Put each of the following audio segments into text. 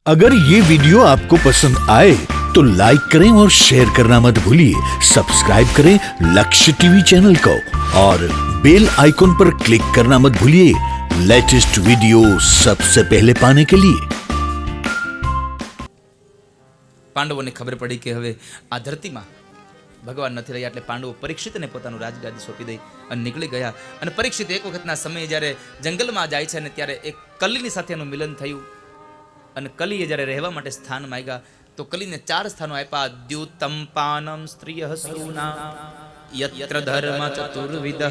अगर ये वीडियो आपको पसंद आए तो लाइक करें और शेयर करना मत भूलिए। सब्सक्राइब करें लक्ष्य टीवी चैनल को और बेल आइकॉन पर क्लिक करना मत भूलिए लेटेस्ट वीडियो सबसे पहले पाने के लिए। પાંડવોને ખબર પડી કે હવે આ ધરતીમાં ભગવાન નથી રહ્યા, એટલે પાંડવો પરીક્ષિતને પોતાનું રાજગાદી સોંપી દઈ અને નીકળી ગયા. અને પરીક્ષિત એક વખતના સમયે જ્યારે જંગલમાં જાય છે અને ત્યારે એક કલીની સાથે એનું મિલન થયું. અને કલીએ જ્યારે રહેવા માટે સ્થાન માંગ્યા તો કલીને 4 સ્થાનો આપ્યા. દ્યુતમ પાનમ સ્ત્રીય સૂના યત્ર ધર્મ ચતુર્વિધ.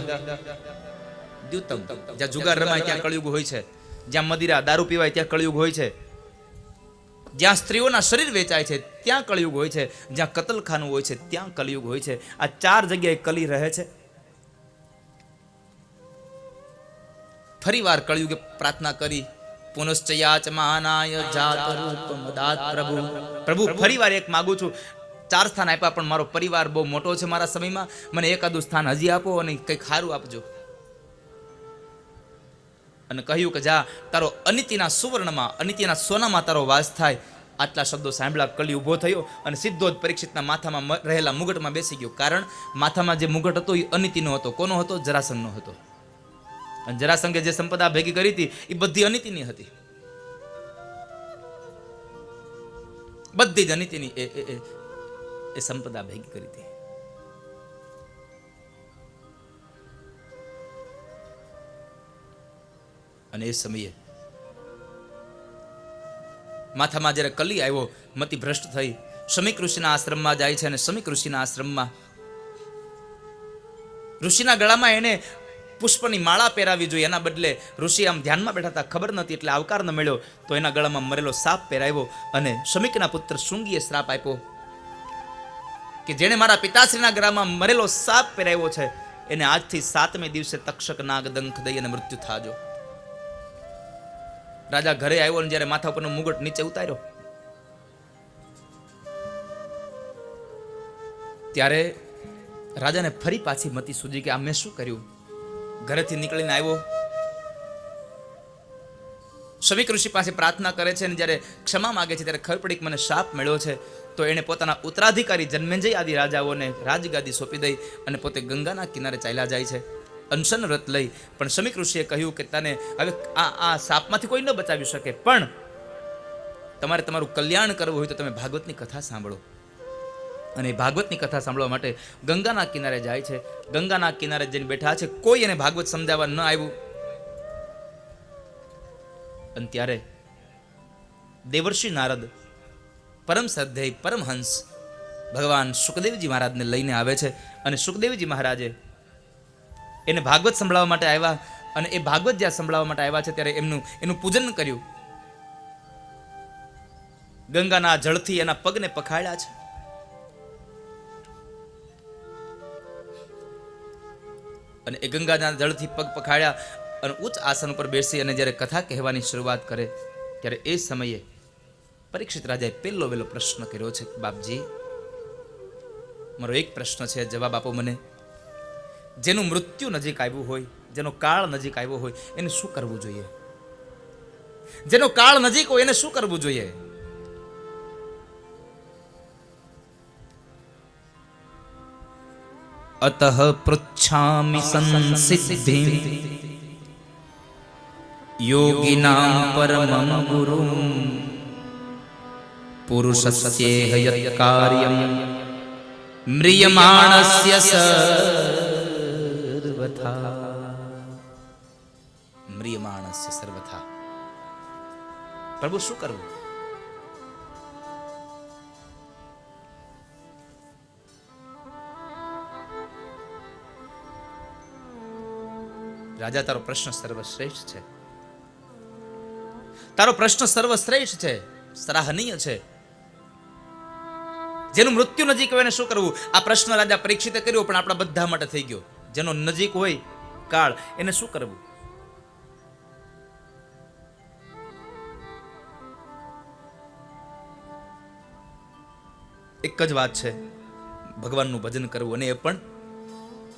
દ્યુતમ, જ્યાં જુગાર રમાય ત્યાં કળિયુગ હોય છે, જ્યાં મદિરા દારૂ પીવાય ત્યાં કળિયુગ હોય છે, જ્યાં સ્ત્રીઓના શરીર વેચાય છે ત્યાં કળિયુગ હોય છે, જ્યાં કતલખાનું હોય છે ત્યાં કળિયુગ હોય છે. આ 4 જગ્યાએ કલી રહે છે. ફરીવાર કળિયુગે પ્રાર્થના કરી, પુનશ્ચયાચમાનાય જાત રૂપ મદાત પ્રભુ. પ્રભુ ફરીવાર એક માંગુ છું, 4 સ્થાન આપ્યા પણ મારો પરિવાર બહુ મોટો છે મારા સમયમાં, મને એકાદું સ્થાન હજી આપો અને કંઈક સારું આપજો. અને કહ્યું કે જા, તારો અનિતિના સુવર્ણમાં, અનિતિના સોનામાં તારો વાસ થાય. આટલા શબ્દો સાંભળ્યા કલી ઊભો થયો અને સીધો જ પરીક્ષિતના માથામાં રહેલા મુગટમાં બેસી ગયો. કારણ માથામાં જે મુગટ હતો એ અનિતિનો હતો. કોનો હતો? જરાસંઘનો હતો. અને જરાસંઘે જે સંપદા ભેગી કરી હતી એ બધી અનિતિની હતી. બધી જ અનિતિની એ સંપદા ભેગી કરી હતી. અને એ સમયે માથામાં જ્યારે કલી આવ્યો, મતિ ભ્રષ્ટ થઈ, શમીક ઋષિના આશ્રમમાં જાય છે. અને શમીક ઋષિના આશ્રમમાં ઋષિના ગળામાં એને પુષ્પની માળા પહેરાવી જોઈએ, એના બદલે ઋષિ આમ ધ્યાનમાં બેઠા હતા, ખબર નથી એટલે આવકાર ન મળ્યો તો એના ગળામાં મરેલો સાપ પહેરાવ્યો. અને શમીકના પુત્ર શૃંગીએ શ્રાપ આપ્યો કે જેણે મારા પિતાશ્રીના ગળામાં મરેલો સાપ પહેરાવ્યો છે એને આજથી 7મે દિવસે તક્ષક નાગ દંખ દઈ અને મૃત્યુ થાજો. રાજા ઘરે આવ્યો અને જ્યારે માથા ઉપરનો મુગટ નીચે ઉતાર્યો ત્યારે રાજાને ફરી પાછી મતિ સૂજી કે આ મેં શું કર્યું. ઘરેથી નીકળીને આવ્યો, શમીક ઋષિ પાસે પ્રાર્થના કરે છે અને જ્યારે ક્ષમા માગે છે ત્યારે ખબર પડી કે મને શાપ મળ્યો છે. તો એણે પોતાના ઉત્તરાધિકારી જન્મેજય આદિ રાજાઓને રાજગાદી સોંપી દઈ અને પોતે ગંગાના કિનારે ચાલ્યા જાય છે અનશન વ્રત લઈ. પણ શમીક ઋષિએ કહ્યું કે તને હવે આ સાપમાંથી કોઈ ન બચાવી શકે, પણ તમારે તમારું કલ્યાણ કરવું હોય તો તમે ભાગવતની કથા સાંભળો. અને ભાગવતની કથા સાંભળવા માટે ગંગાના કિનારે જાય છે. ગંગાના કિનારે જઈને બેઠા છે, કોઈ એને ભાગવત સમજાવવા ન આવ્યું. અને ત્યારે દેવર્ષિ નારદ, પરમ શ્રદ્ધેય પરમહંસ ભગવાન સુખદેવજી મહારાજને લઈને આવે છે. અને સુખદેવજી મહારાજે એને ભાગવત સંભળાવવા માટે આવ્યા. અને એ ભાગવત જ્યાં સંભળાવવા માટે આવ્યા છે ત્યારે એનું પૂજન કર્યું. ગંગાના જળથી એના પગને પખાડ્યા છે. અને એ ગંગાના જળથી પગ પખાડ્યા અને ઉચ્ચ આસન ઉપર બેસી અને જ્યારે કથા કહેવાની શરૂઆત કરે ત્યારે એ સમયે પરીક્ષિત રાજાએ પહેલો વહેલો પ્રશ્ન કર્યો છે, બાપજી મારો એક પ્રશ્ન છે, જવાબ આપો મને. જેનું મૃત્યુ નજીક આવ્યું હોય, જેનો કાળ નજીક આવ્યો હોય એને શું કરવું જોઈએ? જેનો કાળ નજીક હોય એને શું કરવું જોઈએ? અતઃ પૃચ્છામિ સંસિદ્ધિં યોગિનાં પરમં ગુરું પુરુષસ્યેહ યત્ કાર્યં મ્રિયમાણસ્ય સર્વથા. મ્રિયમાણસ્ય સર્વથા. પ્રભુ શું કરવું? રાજા, તારો પ્રશ્ન સર્વશ્રેષ્ઠ છે. તારો પ્રશ્ન સર્વશ્રેષ્ઠ છે, સરાહનીય છે. જેનું મૃત્યુ નજીક હોય એને શું કરવું? આ પ્રશ્ન રાજા પરીક્ષિતે કર્યો પણ આપણા બધા માટે થઈ ગયો. જેનો નજીક હોય કાળ એને શું કરવું? એક જ વાત છે, ભગવાનનું ભજન કરવું, અને એ પણ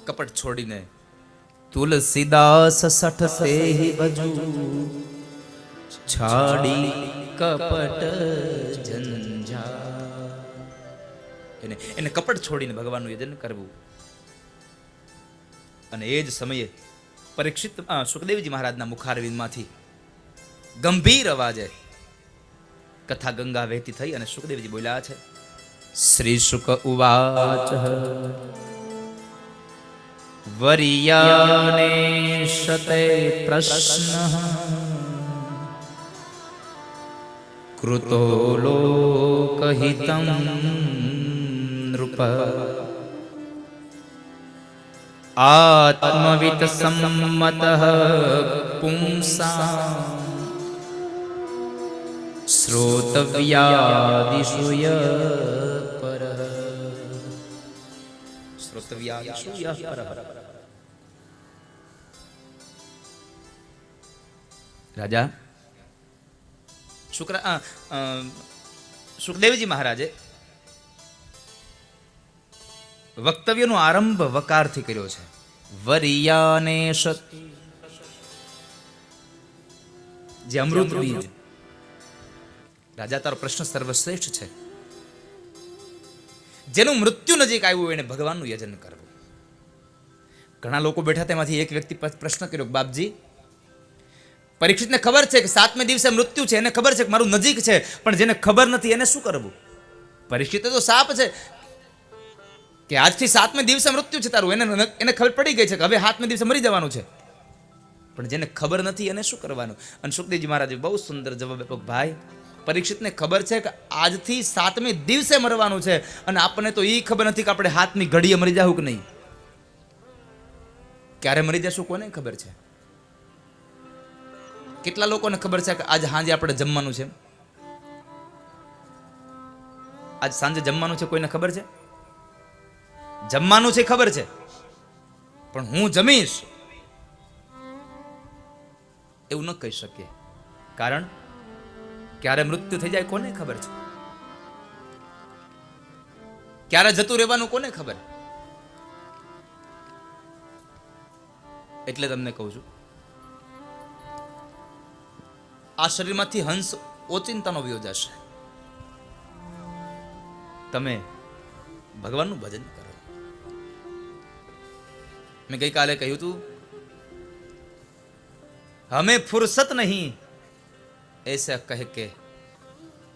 કપટ છોડીને. તુલસીદાસ સઠ સે ભજુ છાડી કપટ જંજા. એને કપટ છોડીને ભગવાનનું યજન કરવું. અને એ જ સમયે પરીક્ષિત સુખદેવજી મહારાજના મુખારવિંદમાંથી ગંભીર અવાજે કથા ગંગા વહેતી થઈ અને સુખદેવજી બોલ્યા છે. શ્રી શુક ઉવાચ વરિયાને શતે પ્રશ્ન કૃતો લોકહિતં નૃપ આત્મવિત સંમત પુંસા શ્રોતવ્યાદિષુ પર શ્રોતવ્યાદિષુ પર. રાજા સુખદેવજી મહારાજે વક્તવ્યનો આરંભ વકારથી કર્યો છે. વરિયાને સત, જે અમૃત બીજ. રાજા, તારો પ્રશ્ન સર્વશ્રેષ્ઠ છે. જેનું મૃત્યુ નજીક આવ્યું એને ભગવાનનું યજન કરવું. ઘણા લોકો બેઠા તેમાંથી એક વ્યક્તિ પ્રશ્ન કર્યો, બાપજી, પરીક્ષિતને ખબર છે કે 7મે દિવસે મૃત્યુ છે, એને ખબર છે કે મારું નજીક છે, પણ જેને ખબર નથી એને શું કરવું? પરીક્ષિત તો સાપ છે કે આજથી 7મે દિવસે મૃત્યુ છે તારું, એને ખબર પડી ગઈ છે કે હવે 7મે દિવસે મરી જવાનું છે, પણ જેને ખબર નથી એને શું કરવાનું? અને સુખદેવજી મહારાજે બહુ સુંદર જવાબ આપ્યો, ભાઈ, પરીક્ષિતને ખબર છે કે આજથી 7મે દિવસે મરવાનું છે, અને આપણને તો એ ખબર નથી કે આપણે 7મી ઘડીએ મરી જાવું કે નહીં. ક્યારે મરી જશું કોને ખબર છે? કેટલા લોકોને ખબર છે કે આજ સાંજે આપણે જમવાનું છે? આજ સાંજે જમવાનું છે કોઈને ખબર છે? જમવાનું છે ખબર છે, પણ હું જમીશ એવું ન કહી શકીએ. કારણ ક્યારે મૃત્યુ થઈ જાય કોને ખબર છે? ક્યારે જતું રહેવાનું કોને ખબર? એટલે તમને કહું છું, આ શરીરમાંથી હંસ ઓચિંતાનો વયો જશે. તમે ભગવાનનું ભજન કરો. મેં ગઈકાલે કહ્યું હતું, હમે ફુરસત નહીં ऐसा कह के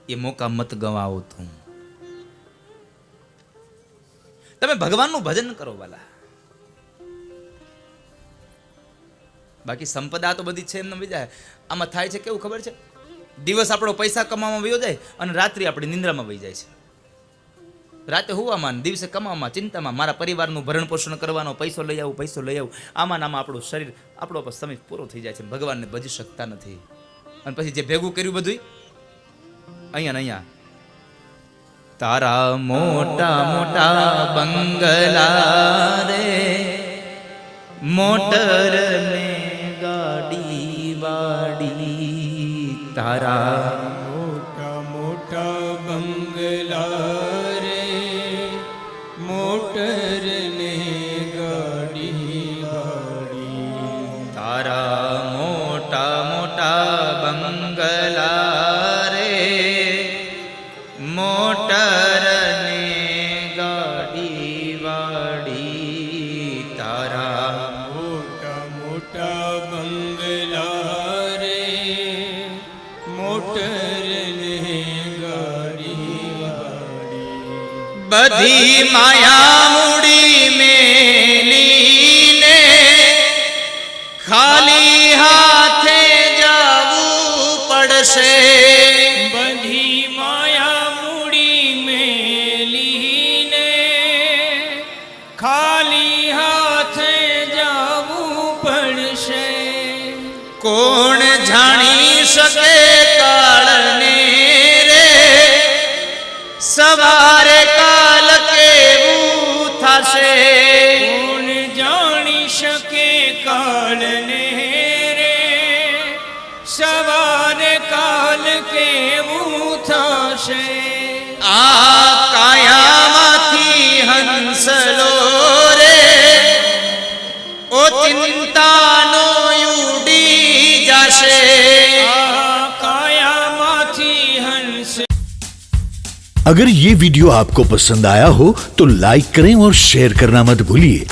ये मौका मत गवाओ तुम. તમે ભગવાનનું ભજન કરો વાલા. બાકી સંપદા તો બધી છે એમને બીજા. આમાં થાય છે કેવું ખબર છે? દિવસ આપણો પૈસા કમાવામાં વયો જાય અને રાત્રિ આપણી નિંદ્રામાં વહી જાય છે. રાતે હુવામાં, દિવસે કમાવામાં, ચિંતામાં, મારા પરિવારનું ભરણ પોષણ કરવાનો, પૈસો લઈ આવું. આમાં આપણું શરીર, આપણો સમય પૂરો થઈ જાય છે. ભગવાનને ભજી શકતા નથી. અને પછી જે ભેગું કર્યું બધું અહીંયા તારા મોટા મોટા બંગલા રે, મોટર ને ગાડી વાડી, તારા મોટા મોટા બંગલા રે, મોટર ને ગાડી વાડી, તારા મોટા મોટા બંગલા રે, મોટર ને ગાડી વાડી, તારા મોટા મોટા બંગલા રે, મોટર ને ગાડી વાડી, બધી માયા મૂડી મેલીને ખાલી હાથે જાવું પડશે. બધી માયા મૂડી મેલીને ખાલી હાથે જાવું પડશે. કોણ જાણી શકે કાળને રે, સવારે કાલ કેવું થશે. કોણ જાણી શકે કાળને રે, સવારે કાલ કેવું થશે. આ કાયામાંથી હંસલો રે, ઓ ચિંતાનો ઉડી જશે. આ अगर ये वीडियो आपको पसंद आया हो तो लाइक करें और शेयर करना मत भूलिए।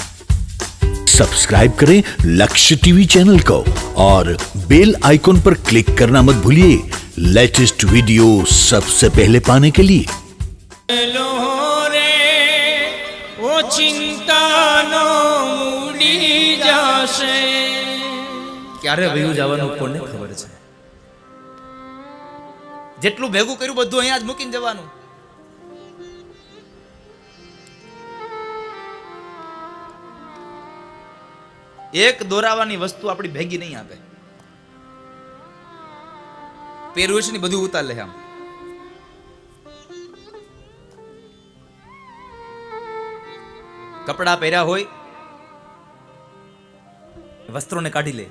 सब्सक्राइब करें लक्ष्य टीवी चैनल को और बेल आइकॉन पर क्लिक करना मत भूलिए लेटेस्ट वीडियो सबसे पहले पाने के लिए। લો રે ઓ ચિંતાનો મૂડી જાશે ક્યારે વયું જવાનું કોને ખબર છે? જેટલું ભેગું કર્યું બધું અહીંયા જ મૂકીને જવાનું. એક દોરાવાની વસ્તુ આપણી ભેગી નહીં આપે. પેરુવેશની બધું ઉતાર લે આમ. કપડા પહેર્યા હોય વસ્ત્રોને કાઢી લે.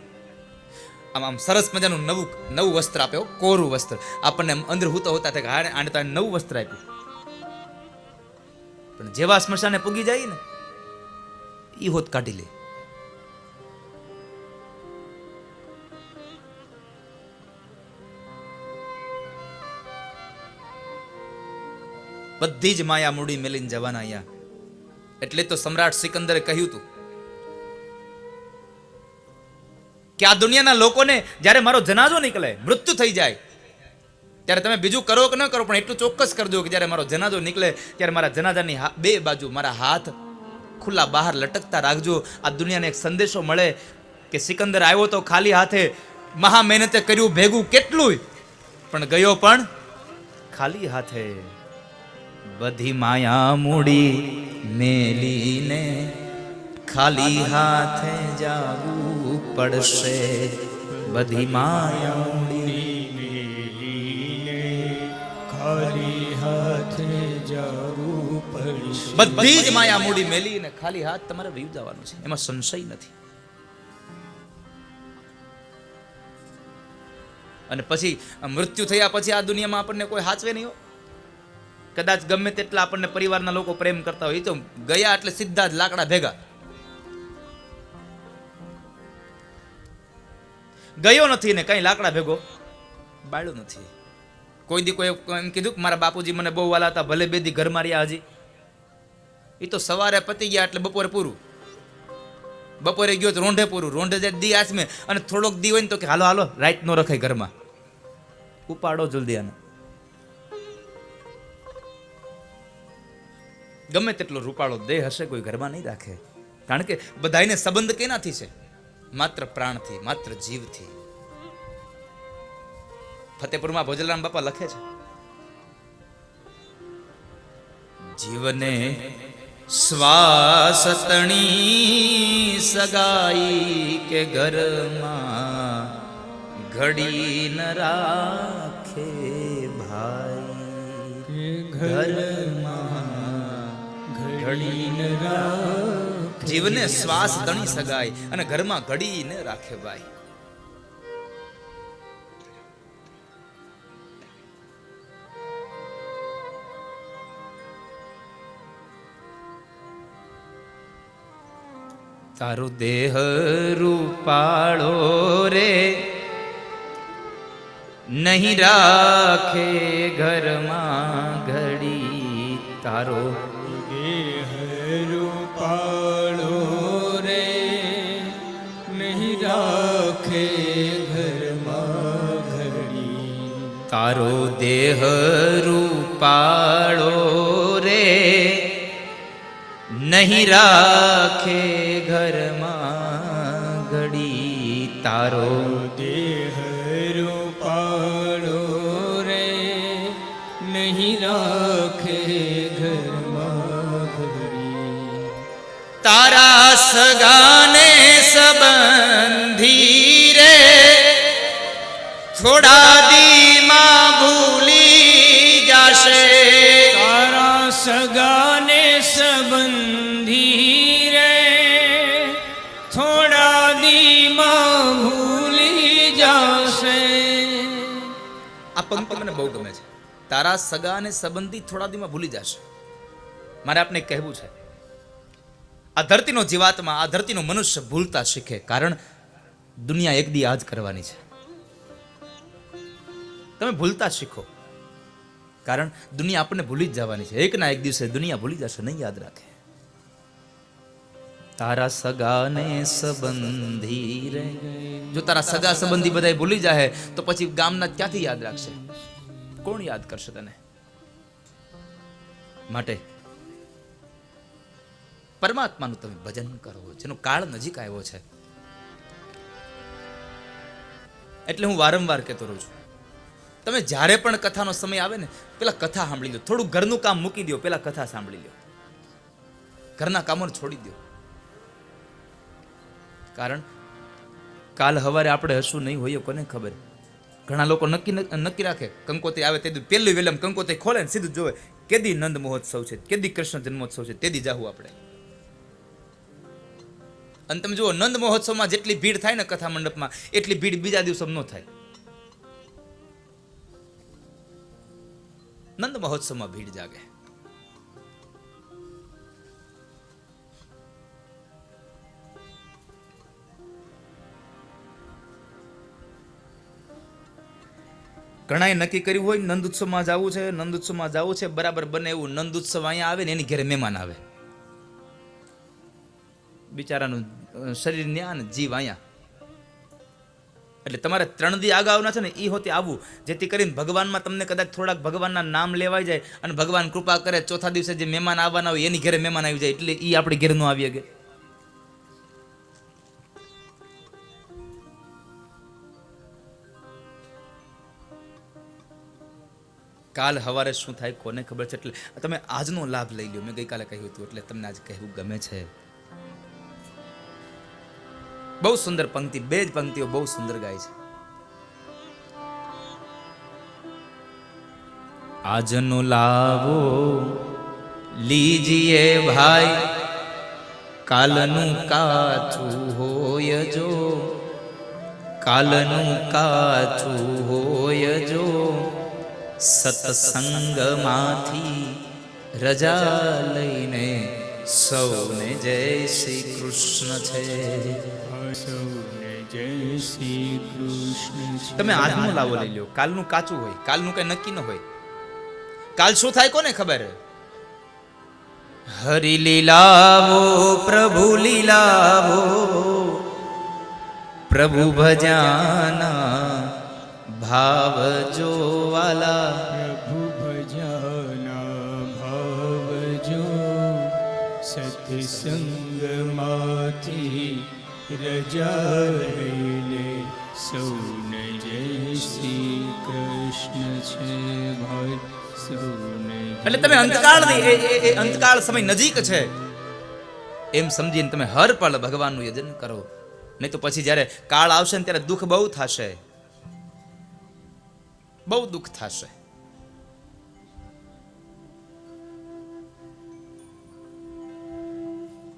આમ આમ સરસ મજાનું નવું વસ્ત્ર આપ્યો, કોરું વસ્ત્ર. આપણને અંદર હોતા થાય કે આને તો નવું વસ્ત્ર આપ્યું. પણ જેવા સ્મશાને પૂગી જાય ને ઈ હોત કાઢી લે. બધી જ માયા મૂડી મેલીને જવાના અહીંયા. એટલે તો સમ્રાટ સિકંદરે કહ્યું હતું કે આ દુનિયાના લોકોને જ્યારે મારો જનાજો નીકળે, મૃત્યુ થઈ જાય, ત્યારે તમે બીજું કરો કે ન કરો પણ એટલું ચોક્કસ કરજો કે જ્યારે મારો જનાજો નીકળે ત્યારે મારા જનાજાની બે બાજુ મારા હાથ ખુલ્લા બહાર લટકતા રાખજો. આ દુનિયાને એક સંદેશો મળે કે સિકંદર આવ્યો તો ખાલી હાથે, મહા મહેનતે કર્યું ભેગું કેટલું, પણ ગયો પણ ખાલી હાથે. બધી માયા મૂડી મેલીને ખાલી હાથે જાવું પડશે. બધી માયા ખાલી હાથે જવું પડશે. બધી જ માયા મૂડી મેલીને ખાલી હાથ તમારે વયું જવાનું છે, એમાં સંશય નથી. અને પછી મૃત્યુ થયા પછી આ દુનિયામાં આપણને કોઈ હાચવે નહીં હો. કદાચ ગમે તેટલા આપણને પરિવારના લોકો પ્રેમ કરતા હોય, તો ગયા એટલે સીધા જ લાકડા ભેગા. ગયો નથી ને કઈ લાકડા ભેગો બાળ્યો નથી. કોઈ દી કોઈ એમ કીધું કે મારા બાપુજી મને બહુ વાલા હતા, ભલે બે દી ઘરમાં રહ્યા હજી. એ તો સવારે પતી ગયા એટલે બપોરે પૂરું. બપોરે ગયો તો રોંઢે પૂરું. રોંઢે જાય દી આસમે અને થોડોક દી હોય ને તો કે હાલો હાલો રાત નો રખાય ઘરમાં, ઉપાડો જલ્દી આને. ગમે તેટલો રૂપાળો દેહ હશે કોઈ ઘરમાં નહીં રાખે. કારણ કે બધાને સંબંધ કેનાથી છે? માત્ર પ્રાણથી, માત્ર જીવથી. ફતેપુરમાં ભોજલારામ બાપા લખે છે, જીવને શ્વાસ તણી સગાઈ કે ઘરમાં ઘડી ન રાખે ભાઈ. ઘરમાં ઘડી ન રાખે. જીવને શ્વાસ તણી સગાઈ અને ઘરમાં ઘડી ન રાખે ભાઈ. તારો દેહ રૂપાળો રે નહીં રાખે ઘરમાં ઘડી. તારો દેહ રૂપાળો રે નહીં રાખે ઘરમાં ઘડી. તારો દેહ રૂપાળો રે નહીં રાખે ઘરમાં ઘડી. તારો દેહ રૂપાળો રે નહીં રાખે ઘરમાં ઘડી. તારા સગાને સંબંધી રે થોડા દીમાં ભૂલી જાશે. તારા સગાને સંબંધી રે થોડા દીમાં ભૂલી જાશે. આ પંક્તિ મને બહુ ગમે છે. તારા સગા અને સંબંધી થોડા દીમાં ભૂલી જશે. મારે આપને કહેવું છે, આ ધરતીનો જીવાત્મા, આ ધરતીનો મનુષ્ય ભૂલતા શીખે. કારણ દુનિયા એક દી આ જ કરવાની છે. તમે ભૂલતા શીખો. કારણ દુનિયા આપણને ભૂલી જ જવાની છે. એક ના એક દિવસે દુનિયા ભૂલી જશે, નહીં યાદ રાખે. તારા સગાને સંબંધી રે, જો તારા સગા સંબંધી બધા ભૂલી જાય તો પછી ગામના ક્યાંથી યાદ રાખશે? કોણ યાદ કરશે તને? માટે પરમાત્માનું તમે ભજન કરો, જેનો કાળ નજીક આવ્યો છે. એટલે હું વારંવાર કહેતો રહું છું, તમે જ્યારે પણ કથાનો સમય આવે ને, પેલા કથા સાંભળી લો. થોડું ઘરનું કામ મૂકી દો, પેલા કથા સાંભળી લો. ઘરના કામોને છોડી દો. કારણ કાલ હવારે આપણે હશું નહીં હોઈએ કોને ખબર. ઘણા લોકો નક્કી રાખે, કંકોત્રી આવે તે પેલું વેલમ કંકોત્રી ખોલે ને સીધું જોવે કેદી નંદ મહોત્સવ છે, કેદી કૃષ્ણ જન્મોત્સવ છે, તેદી જાહું આપણે. અને તમે જુઓ, નંદ મહોત્સવમાં જેટલી ભીડ થાય ને કથા મંડપમાં, એટલી ભીડ બીજા દિવસોમાં ન થાય. નંદ મહોત્સવમાં ભીડ જાગે. ઘણાએ નક્કી કર્યું હોય નંદ ઉત્સવમાં જવું છે, નંદ ઉત્સવમાં જવું છે, બરાબર બને એવું નંદ ઉત્સવ અહીંયા આવે ને એની ઘરે મહેમાન આવે. બિચારાનું શરીર ન્યા ને જીવ અહીંયા. એટલે તમારે 3 દી આગાઉના છે ને એ હોતી આવવું, જેથી કરીને ભગવાનમાં તમને કદાચ થોડાક ભગવાનના નામ લેવાઈ જાય અને ભગવાન કૃપા કરે, ચોથા દિવસે જે મહેમાન આવવાના હોય એની ઘરે મહેમાન આવી જાય, એટલે એ આપણી ઘરે ન આવી શકે. કાલ હવારે શું થાય કોને ખબર છે. એટલે તમે આજનો લાભ લઈ લો. મેં ગઈકાલે કહ્યું હતું એટલે તમને આજે કહેવું ગમે છે. બહુ સુંદર પંક્તિ, 2 જ પંક્તિઓ બહુ સુંદર ગાય છે. આજનો લાવો લીજીએ ભાઈ, કાલનું કાચું હોય જો, કાલનું કાચું હોય જો, સત્સંગમાંથી રજા લઈને સૌને જય શ્રી કૃષ્ણ છે. સૌને જય શ્રી કૃષ્ણ છે. તમે આજનો લાવો લઈ લો. કાલનું કાચું હોય, કાલનું કઈ નક્કી ન હોય. કાલ શું થાય કોને ખબર? હરિ લીલાવો પ્રભુ લીલાવો, પ્રભુ ભજાના ભાવ જો વાલા, પ્રભુ ભજાના ભાવ જો, સત્સંગમાંથી રજા લઈને સૌને જય શ્રી કૃષ્ણ છે ભાઈ, સૌને. એટલે તમે અંતકાળની એ અંતકાળ સમય નજીક છે એમ સમજીને તમે હર પળ ભગવાનનું યજન કરો. નહીં તો પછી જ્યારે કાળ આવશે ને ત્યારે દુઃખ બહુ થશે, બહુ દુઃખ થશે.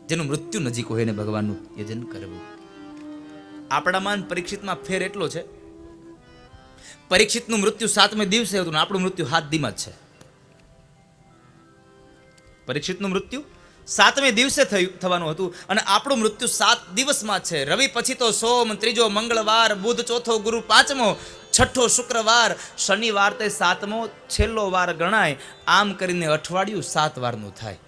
જેનું મૃત્યુ નજીક હોય ને ભગવાનનું યજન કરવું. આપણામાં પરીક્ષિતમાં ફેર એટલો છે, પરીક્ષિતનું મૃત્યુ 7મે દિવસે હતું ને આપણું મૃત્યુ 7 દીમાં જ છે. પરીક્ષિતનું મૃત્યુ 7મે દિવસે થવાનું હતું અને આપણું મૃત્યુ 7 દિવસમાં છે. રવિ પછી તો સોમ, ત્રીજો મંગળવાર, બુધ ચોથો, ગુરુ 5મો, છઠ્ઠો શુક્રવાર, શનિવાર તે 7મો છેલ્લો વાર ગણાય. આમ કરીને અઠવાડિયું 7 વારનું થાય.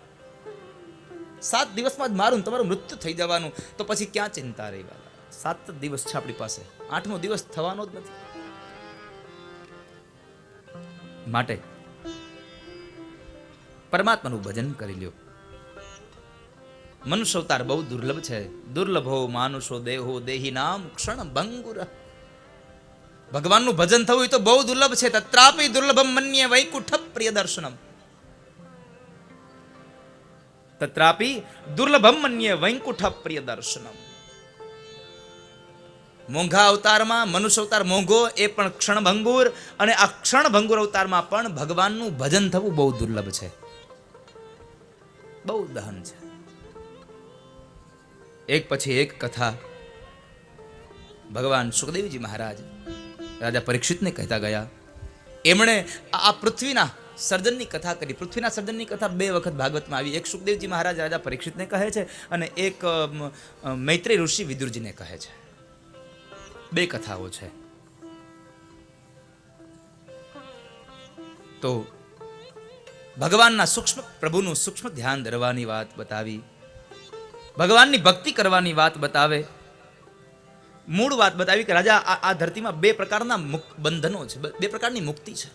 7 દિવસમાં જ મારું તમારું મૃત્યુ થઈ જવાનું, તો પછી ક્યાં ચિંતા રહી વાલા? 7 દિવસ છે આપણી પાસે, 8મો દિવસ થવાનો જ નથી. માટે પરમાત્માનું ભજન કરી લ્યો. મનુષ્ય અવતાર બહુ દુર્લભ છે. દુર્લભો માનુષો દેહો દેહી નામ ક્ષણ ભંગુર. ભગવાનનું ભજન થવું એ તો બહુ દુર્લભ છે. તત્રાપી દુર્લભમ મન્યે વૈકુંઠ પ્રિય દર્શનમ. તત્રાપી દુર્લભમ મન્યે વૈકુંઠ પ્રિય દર્શનમ. મોંઘા અવતારમાં મનુષ્ય અવતાર મોંઘો, એ પણ ક્ષણભંગુર, અને આ ક્ષણભંગુર અવતારમાં પણ ભગવાનનું ભજન થવું બહુ દુર્લભ છે, બહુ દહન છે. એક પછી એક કથા ભગવાન સુખદેવજી મહારાજ રાજા પરીક્ષિતને કહેતા ગયા. એમણે આ પૃથ્વીના સર્જનની કથા કરી. પૃથ્વીના સર્જનની કથા 2 વખત ભાગવતમાં આવી. એક સુખદેવજી મહારાજ રાજા પરીક્ષિતને કહે છે અને એક મૈત્રી ઋષિ વિદુરજીને કહે છે. 2 કથાઓ છે. તો ભગવાનના સૂક્ષ્મ પ્રભુનું સૂક્ષ્મ ધ્યાન ધરવાની વાત બતાવી, ભગવાનની ભક્તિ કરવાની વાત બતાવે. મૂળ વાત બતાવી કે રાજા આ ધરતીમાં બે પ્રકારના બંધનો છે, બે પ્રકારની મુક્તિ છે.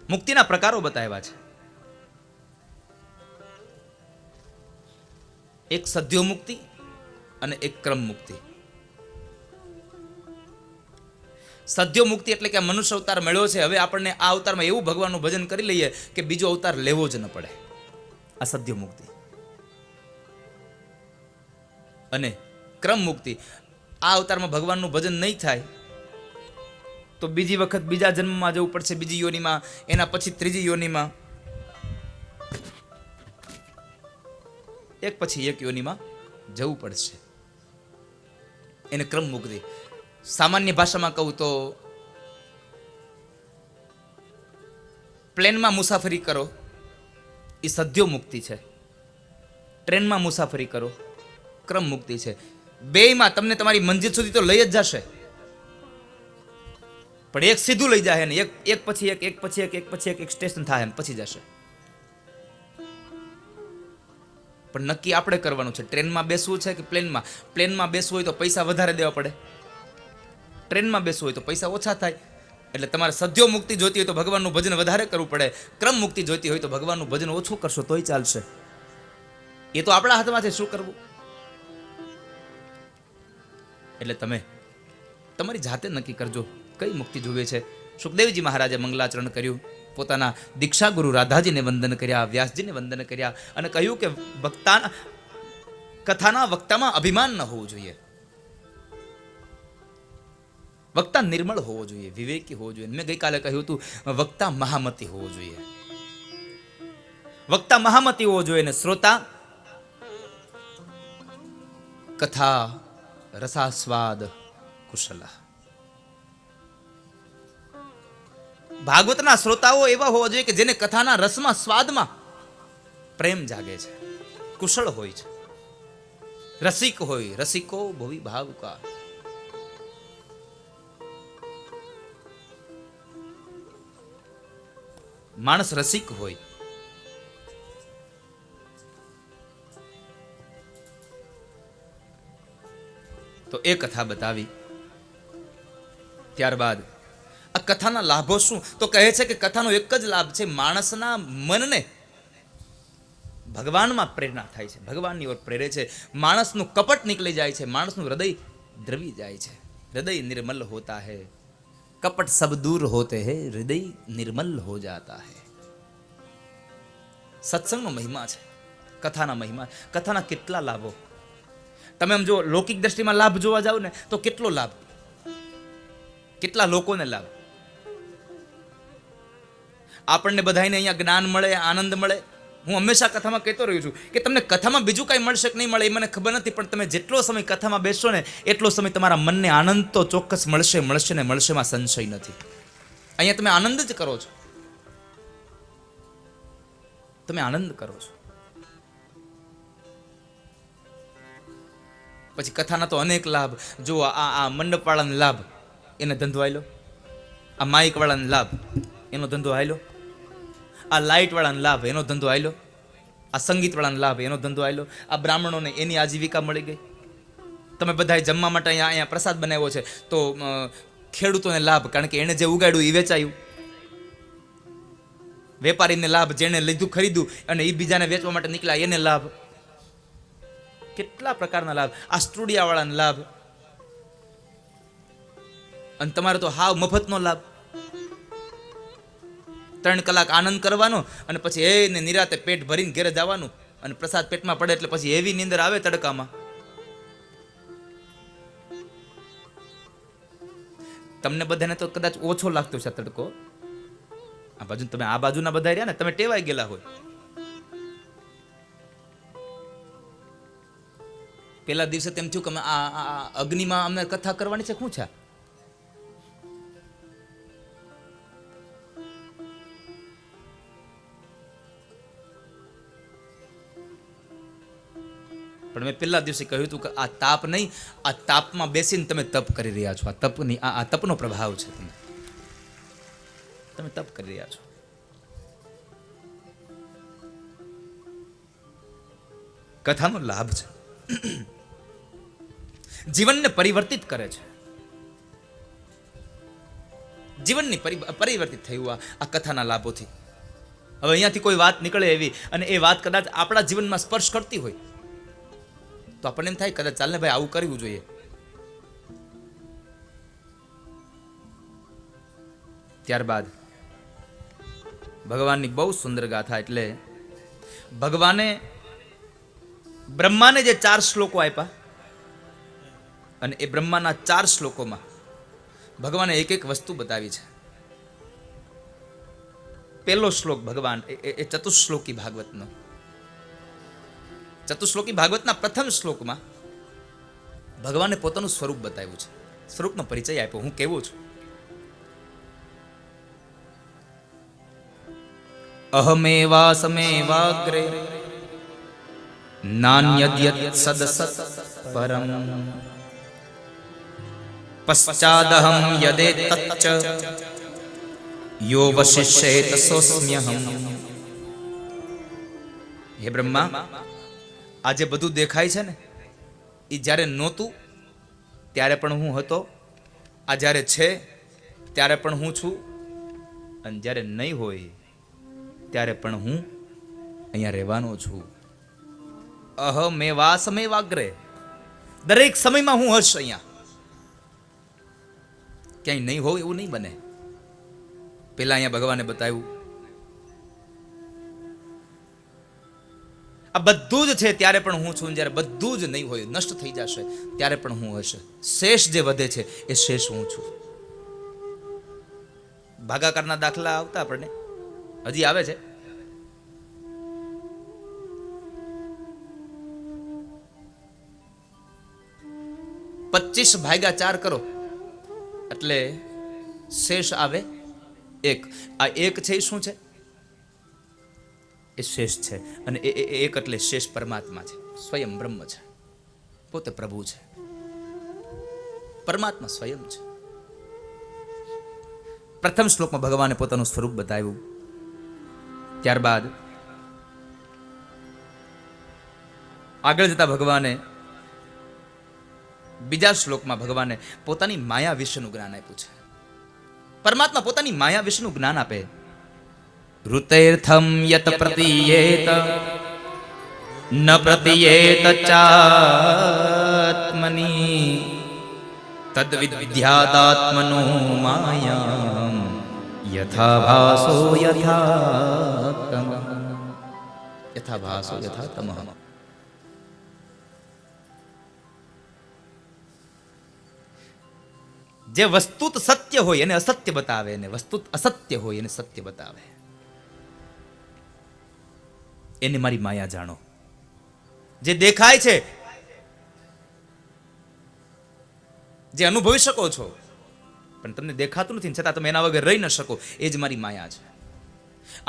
મુક્તિના પ્રકારો બતાવ્યા છે. એક સદ્યો મુક્તિ અને એક ક્રમ મુક્તિ. સદ્યો મુક્તિ એટલે કે આ મનુષ્ય અવતાર મળ્યો છે, હવે આપણને આ અવતારમાં એવું ભગવાનનું ભજન કરી લઈએ કે બીજો અવતાર લેવો જ ન પડે. આ સદ્યો મુક્તિ. અને ક્રમ મુક્તિ, આ અવતારમાં ભગવાનનું ભજન નહીં થાય તો બીજી વખત બીજા જન્મમાં જવું પડશે, બીજી યોનિમાં, એના પછી ત્રીજી યોનિમાં, એક પછી એક યોનિમાં જવું પડશે. એને ક્રમ મુક્તિ. સામાન્ય ભાષામાં કહું તો પ્લેનમાં મુસાફરી કરો એ સદ્યો મુક્તિ છે, ટ્રેનમાં મુસાફરી કરો ક્રમ મુક્તિ છે. બેયમાં તમને તમારી મંજિલ સુધી તો લઈ જ જશે, પણ એક સીધું લઈ જાય ને એક પછી એક પછી એક સ્ટેશન થાય એમ પછી જશે. પણ નક્કી આપણે કરવાનું છે, ટ્રેનમાં બેસવું છે કે પ્લેનમાં. પ્લેનમાં બેસવું હોય તો પૈસા વધારે દેવા પડે, ટ્રેનમાં બેસવું હોય તો પૈસા ઓછા થાય. એટલે તમારે સદ્યો મુક્તિ જોઈતી હોય તો ભગવાનનું ભજન વધારે કરવું પડે, ક્રમ મુક્તિ જોઈતી હોય તો ભગવાનનું ભજન ઓછું કરશો તોય ચાલશે. એ તો આપણા હાથમાં છે શું કરવું. એટલે તમે તમારી જાતે નક્કી કરજો કઈ મુક્તિ જોવે છે. સુખદેવજી મહારાજે મંગલાચરણ કર્યું, પોતાના દીક્ષા ગુરુ રાધાજીને વંદન કર્યા, વ્યાસજીને વંદન કર્યા અને કહ્યું કે કથાના વક્તામાં અભિમાન ન હોવું જોઈએ. વક્તા નિર્મળ હોવો જોઈએ, વિવેકી હોવો જોઈએ. મેં ગઈકાલે કહ્યું હતું વક્તા મહામતી હોવો જોઈએ. વક્તા મહામતી હોવો જોઈએ ને શ્રોતા કથા રસાસ્વાદ કુશલ. ભાગવતના શ્રોતાઓ એવા હોવા જોઈએ કે જેને કથાના રસમાં સ્વાદમાં પ્રેમ જાગે છે, કુશળ હોય છે, રસિક હોય. રસિકો ભવી ભાવુકા. માણસ રસિક હોય. તો એ કથા બતાવી. ત્યારબાદ આ કથાના લાભો શું? તો કહે છે કે કથાનો એક જ લાભ છે, માણસના મનને ભગવાનમાં પ્રેરણા થાય છે, ભગવાનની ઓર પ્રેરે છે. માણસનું કપટ નીકળી જાય છે, માણસનું હૃદય દ્રવી જાય છે. હૃદય નિર્મલ હોતા હૈ, કપટ સબ દૂર હોતે હૈ, હૃદય નિર્મલ હો જાતા હૈ. સત્સંગનો મહિમા છે, કથાના મહિમા. કથાના કેટલા લાભો. તમે આમ જો લૌકિક દ્રષ્ટિમાં લાભ જોવા જાવ ને તો કેટલો લાભ, કેટલા લોકોને લાભ. આપણને બધાને અહીંયા જ્ઞાન મળે, આનંદ મળે. હું હંમેશા કથામાં કહેતો રહ્યો છું કે તમને કથામાં બીજું કાંઈ મળશે કે નહીં મળે એ મને ખબર નથી, પણ તમે જેટલો સમય કથામાં બેસશો ને એટલો સમય તમારા મનને આનંદ તો ચોક્કસ મળશે ને મળશેમાં સંશય નથી. અહીંયા તમે આનંદ જ કરો છો, તમે આનંદ કરો છો. પછી કથાના તો અનેક લાભ. જો આ મંડપવાળાનો લાભ, એને ધંધો આયલો. આ માઇકવાળાનો લાભ, એનો ધંધો આયલો. આ લાઇટવાળાનો લાભ, એનો ધંધો આયલો. આ સંગીતવાળાનો લાભ, એનો ધંધો આયલો. આ બ્રાહ્મણોને એની આજીવિકા મળી ગઈ. તમે બધાએ જમવા માટે અહીંયા પ્રસાદ બનાવ્યો છે તો ખેડૂતોને લાભ, કારણ કે એણે જે ઉગાડ્યું એ વેચાયું. વેપારીને લાભ, જેણે લીધું ખરીદ્યું અને એ બીજાને વેચવા માટે નીકળ્યા એને લાભ. કેટલા પ્રકારના લાભ. આ સ્ટુડિયાવાળાનો લાભ. અને તમારે તો હાવ મફતનો લાભ. 3 કલાક આનંદ કરવાનો અને પછી એને નિરાતે પેટ ભરીને ઘેરે જવાનું અને પ્રસાદ પેટમાં પડે એટલે પછી એવી નીંદર આવે તડકામાં. તમને બધાને તો કદાચ ઓછો લાગતો છે તડકો. આ બાજુ તમે આ બાજુના બધા રહ્યા ને તમે ટેવાઈ ગયેલા હોય. પેલા દિવસે તેમ થયું કે આ અગ્નિમાં અમને કથા કરવાની છે, શું છે? પણ મેં પહેલા દિવસે કહ્યું હતું કે આ તાપ નહીં, આ તાપમાં બેસીને તમે તપ કરી રહ્યા છો. આ તપની આ તપનો પ્રભાવ છે. તમે તપ કરી રહ્યા છો. કથાનો લાભ છે. જીવનને પરિવર્તિત કરે છે. જીવનની પરિવર્તિત થયું આ કથાના લાભોથી. હવે અહીંયાથી કોઈ વાત નીકળે એવી અને એ વાત કદાચ આપણા જીવનમાં સ્પર્શ કરતી હોય તો આપણને એમ થાય કદાચ ચાલને ભાઈ આવું કરવું જોઈએ. ત્યારબાદ ભગવાનની બહુ સુંદર ગાથા. એટલે ભગવાને બ્રહ્માને જે 4 શ્લોકો આપ્યા અને એ બ્રહ્માના 4 શ્લોકોમાં ભગવાને એક એક વસ્તુ બતાવી છે. પહેલો શ્લોક ભગવાન એ ચતુશ્લોકી ભાગવતનો. ચતુશ્લોકી ભાગવતના પ્રથમ શ્લોકમાં ભગવાને પોતાનું સ્વરૂપ બતાવ્યું છે. સ્વરૂપનો પરિચય આપ્યો, હું કેવો છું. અહમેવાસમેવાગ્રે નાન્યદ્યત સદસત પરમ પશ્ચાદહમ યદે તચ્ચ યો વશિષ્યેત સોસ્મ્યહમ. હે બ્રહ્મા, આ જે બધું દેખાય છે ને એ જ્યારે નહોતું ત્યારે પણ હું હતો, આ જ્યારે છે ત્યારે પણ હું છું, અને જ્યારે નહીં હોય ત્યારે પણ હું અહીંયા રહેવાનો છું. અહમેવાસમેવાગ્રે, દરેક સમયમાં હું હશ. અહીંયા ક્યાંય નહીં હોય એવું નહીં બને. પેલા અહીંયા ભગવાને બતાવ્યું આ બધું જ છે ત્યારે પણ હું છું, જ્યારે બધું જ નહીં હોય, નષ્ટ થઈ જશે ત્યારે પણ હું હશે. શેષ જે વધે છે એ શેષ હું છું. ભાગાકારના દાખલા આવતા આપણને હજી આવે છે. પચીસ ભાગ્યા 4 કરો એટલે શેષ આવે 1. આ 1 છે એ શું છે? એ શેષ છે. અને એ 1 એટલે શેષ પરમાત્મા છે, સ્વયં બ્રહ્મ છે, પોતે પ્રભુ છે, પરમાત્મા સ્વયં છે. પ્રથમ શ્લોકમાં ભગવાને પોતાનું સ્વરૂપ બતાવ્યું. ત્યારબાદ આગળ જતા ભગવાને બીજા શ્લોકમાં ભગવાને પોતાની માયા વિશેનું જ્ઞાન આપ્યું છે. પરમાત્મા પોતાની માયા વિશેનું જ્ઞાન આપે. ઋતેર્થમ યત પ્રતીયેત ન પ્રતીયેત ચાત્મની તદ વિદ્યાદાત્મનો માયામ યથા ભાસો યથા ભાસો યથા તમઃ. જે વસ્તુત સત્ય હોય એને અસત્ય બતાવે, અને વસ્તુત અસત્ય હોય એને સત્ય બતાવે. એને મારી માયા જાણો. જે દેખાય છે, જે અનુભવી શકો છો, પણ તમને દેખાતું નથી છતાં તમે એના વગર રહી ન શકો, એ જ મારી માયા છે.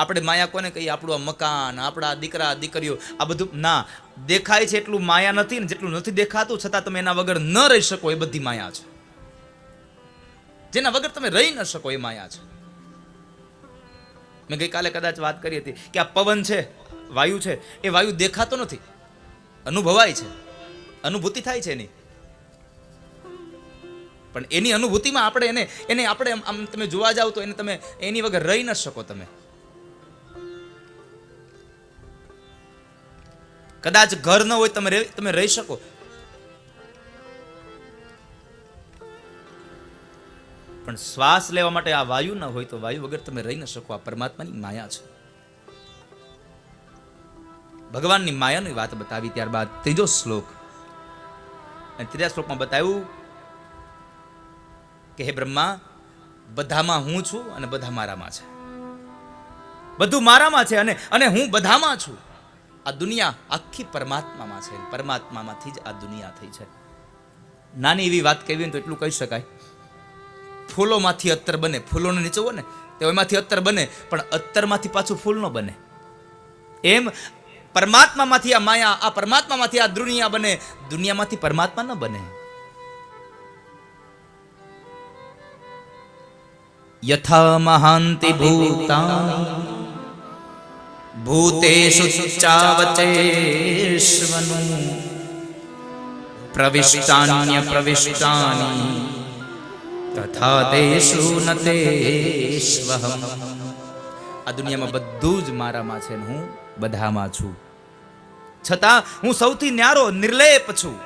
આપણે માયા કોને કહીએ? આપણું આ મકાન, આપણા દીકરા દીકરીઓ, આ બધું ના દેખાય છે એટલું માયા નથી, ને જેટલું નથી દેખાતું છતાં તમે એના વગર ન રહી શકો એ બધી માયા છે. જેના વગર તમે રહી ન શકો એ માયા છે. મેં ગઈકાલે કદાચ વાત કરી હતી કે આ પવન છે, વાયુ છે, એ વાયુ દેખાતો નથી, અનુભવાય છે, અનુભૂતિ થાય છે એની. પણ એની અનુભૂતિમાં આપણે એને આપણે આમ તમે જોવા જાવ તો એને તમે એની વગર રહી ન શકો. કદાચ ઘર ન હોય તમે રહી શકો, પણ શ્વાસ લેવા માટે આ વાયુ ન હોય તો વાયુ વગર તમે રહી ન શકો. આ પરમાત્માની માયા છે. ભગવાનની માયાની વાત બતાવી. ત્યારબાદ ત્રીજો શ્લોક, અને ત્રીજા શ્લોકમાં બતાવ્યું કે હે બ્રહ્મા, બધામાં હું છું અને બધા મારામાં છે. બધું મારામાં છે અને હું બધામાં છું. આ દુનિયા આખી પરમાત્મામાં છે, પરમાત્મામાંથી જ આ દુનિયા થઈ છે. નાની એવી વાત કહેવી તો એટલું કહી શકાય, ફૂલોમાંથી અત્તર બને, ફૂલોને નીચોવો ને તો એમાંથી અત્તર બને, પણ અત્તરમાંથી પાછું ફૂલ ન બને. એમ પરમાત્મામાંથી આ માયા, આ પરમાત્મામાંથી આ દુનિયા બને, દુનિયામાંથી પરમાત્મા ન બને. યથા મહાંતિ ભૂતાની ભૂતેષુ ચાવચેષ્વનું પ્રવિષ્ટાન્ય પ્રવિષ્ટાની તથા તેષુ ન તેષ્વહમ. આ દુનિયામાં બધું જ મારામાં છે ને હું બધામાં છું, છતાં હું સૌથી ન્યારો નિર્લેપ છું.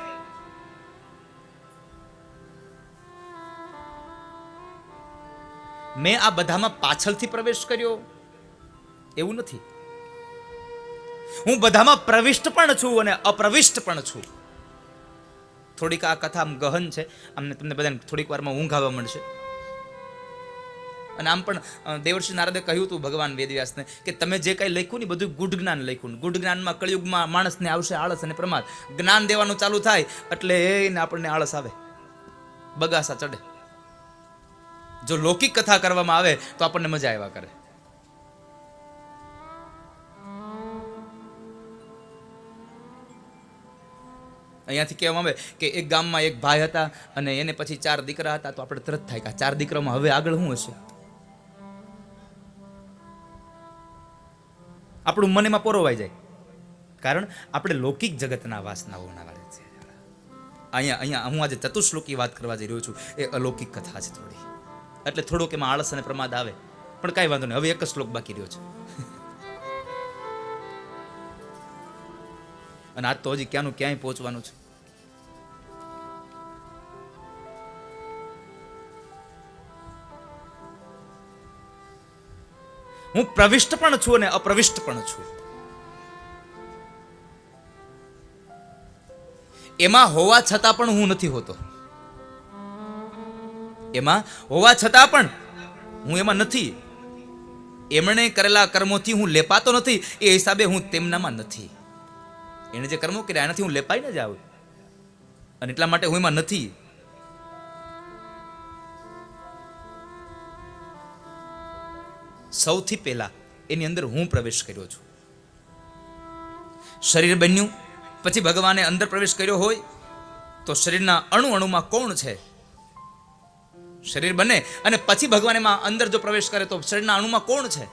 મેં આ બધામાં પાછળથી પ્રવેશ કર્યો એવું નથી. હું બધામાં પ્રવિષ્ટ પણ છું અને અપ્રવિષ્ટ પણ છું. થોડીક આ કથા આમ ગહન છે, અમને તમને બધાને થોડીક વારમાં ઊંઘ આવવા મળશે. અને આમ પણ દેવર્ષિ નારદે કહ્યું હતું ભગવાન વેદવ્યાસને કે તમે જે કંઈ લખ્યું ને બધું ગુઢ જ્ઞાન લખ્યું. ગુઢ જ્ઞાનમાં કળિયુગમાં માણસને આવશે આળસ અને પ્રમાદ. જ્ઞાન દેવાનું ચાલુ થાય એટલે એને આપણને આળસ આવે, બગાસા ચડે. જો લૌકિક કથા કરવામાં આવે તો આપણને મજા આવ્યા કરે. અહીંયાથી કહેવામાં આવે કે એક ગામમાં એક ભાઈ હતા અને એને પછી 4 દીકરા હતા. તો આપણે તરત થાય કે 4 દીકરામાં હવે આગળ શું હશે? આપણું મન એમાં પોરોવાઈ જાય, કારણ આપણે લૌકિક જગતના વાસનાઓના વાળા છે. અહીંયા હું આજે ચતુશ્લોકી વાત કરવા જઈ રહ્યો છું, એ અલૌકિક કથા છે થોડી, એટલે થોડોક એમાં આળસ અને પ્રમાદ આવે, પણ કાંઈ વાંધો નહીં. હવે એક જ શ્લોક બાકી રહ્યો છે અને આજ તો હજી ક્યાંનું ક્યાંય પહોંચવાનું છે. હું પ્રવિષ્ટ પણ છું અને અપ્રવિષ્ટ પણ છું. એમાં હોવા છતાં પણ હું નથી હોતો. એમાં હોવા છતાં પણ હું એમાં નથી. એમણે કરેલા કર્મોથી હું લેપાતો નથી, એ હિસાબે હું તેમનામાં નથી. એને જે કર્મો કર્યા એનાથી હું લેપાઈ ન જાઉં, અને એટલા માટે હું એમાં નથી. સૌથી પહેલા એની અંદર હું પ્રવેશ કર્યો છું. શરીર બન્યું પછી ભગવાને અંદર પ્રવેશ કર્યો હોય તો શરીરના અણુ અણુમાં કોણ છે? શરીર બને અને પછી ભગવાન એમાં અંદર જો પ્રવેશ કરે તો શરીરના અણુમાં કોણ છે?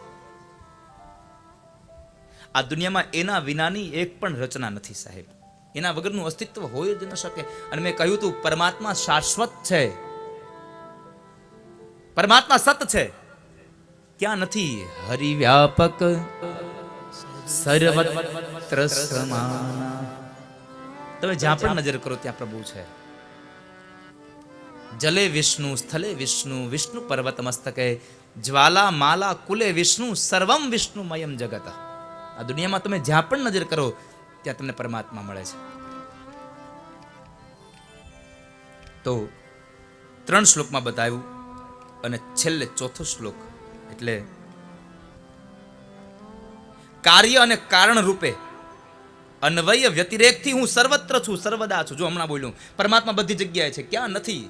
આ દુનિયામાં એના વિનાની એક પણ રચના નથી સાહેબ. એના વગરનું અસ્તિત્વ હોય જ ન શકે. અને મેં કહ્યું તું પરમાત્મા શાશ્વત છે, પરમાત્મા સત છે. ક્યાં નથી? હરિ વ્યાપક સર્વત્ર સમાના. તમે જ્યાં પણ નજર કરો ત્યાં પ્રભુ છે. જલે વિષ્ણુ, સ્થલે વિષ્ણુ, વિષ્ણુ પર્વત મસ્તકે, જ્વાલા માલા કુલે વિષ્ણુ, સર્વમ વિષ્ણુમયમ જગત. આ દુનિયામાં તમે જ્યાં પણ નજર કરો ત્યાં તમને પરમાત્મા મળે છે. તો 3 શ્લોકમાં બતાવ્યું અને છેલ્લે 4થો શ્લોક એટલે કાર્ય અને કારણ રૂપે અન્વય વ્યતિરેકથી હું સર્વત્ર છું, સર્વદા છું. જો હમણાં બોલ્યું પરમાત્મા બધી જગ્યાએ છે, ક્યાં નથી?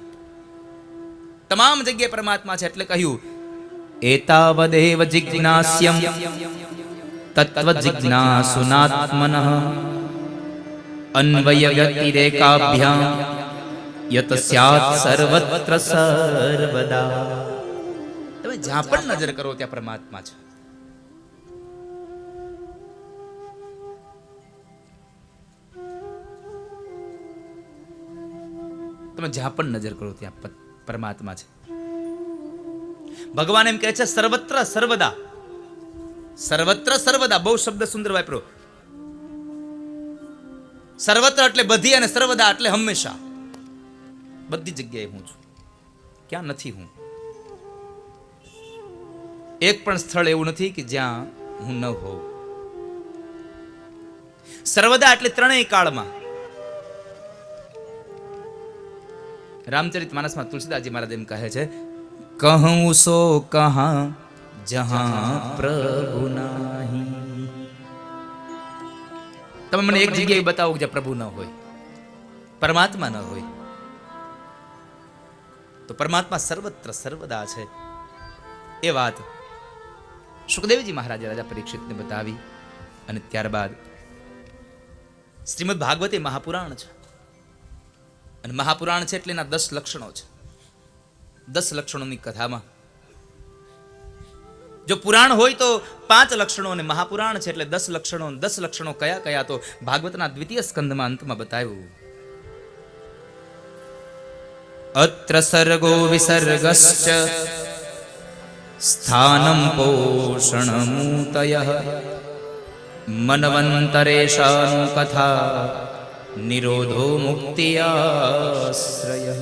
તમામ જગ્યાએ પરમાત્મા છે. એટલે કહ્યું એતાવદેવ જિજ્ઞાસ્યમ તત્વ જિજ્ઞાસુનાત્મનઃ અન્વય વ્યતિરેકાભ્યામ યત સ્યાત સર્વત્ર સર્વદા. તમે જ્યાં પણ નજર કરો ત્યાં પરમાત્મા છે. તમે જ્યાં પણ નજર કરો ત્યાં પરમાત્મા છે. ભગવાન એમ કહે છે સર્વત્ર સર્વદા. સર્વત્ર સર્વદા બહુ શબ્દ સુંદર વાપરો. સર્વત્ર એટલે બધી અને સર્વદા એટલે હંમેશા. બધી જગ્યાએ હું છું, ક્યાં નથી હું? એક પણ સ્થળ એવું નથી કે જ્યાં હું ન હોઉં. સર્વદા એટલે ત્રણેય કાળમાં. રામચરિત માનસમાં તુલસીદાસજી મહારાજ એમ કહે છે કહું સો કહા જહાં પ્રભુ નાહી. તમે મને એક જગ્યાએ બતાવો કે જ્યાં પ્રભુ ન હોય, પરમાત્મા ન હોય. તો પરમાત્મા સર્વત્ર સર્વદા છે. એ વાત સુખદેવજી મહારાજે રાજા પરીક્ષિતને બતાવી અને ત્યારબાદ શ્રીમદ ભાગવતે મહાપુરાણ છે. અને મહાપુરાણ છે એટલે એના 10 લક્ષણો છે. 10 લક્ષણોની કથામાં જો પુરાણ હોય તો 5 લક્ષણો અને મહાપુરાણ છે એટલે 10 લક્ષણો. 10 લક્ષણો કયા કયા તો ભાગવતના દ્વિતીય સ્કંદમાં અંતમાં બતાવ્યું. અત્ર સર્ગો વિસર્ગશ્ચ સ્થાનમ પોષણમૂતયઃ મન્વંતરેશાનુ કથા નિરોધો મુક્તિયાશ્રય.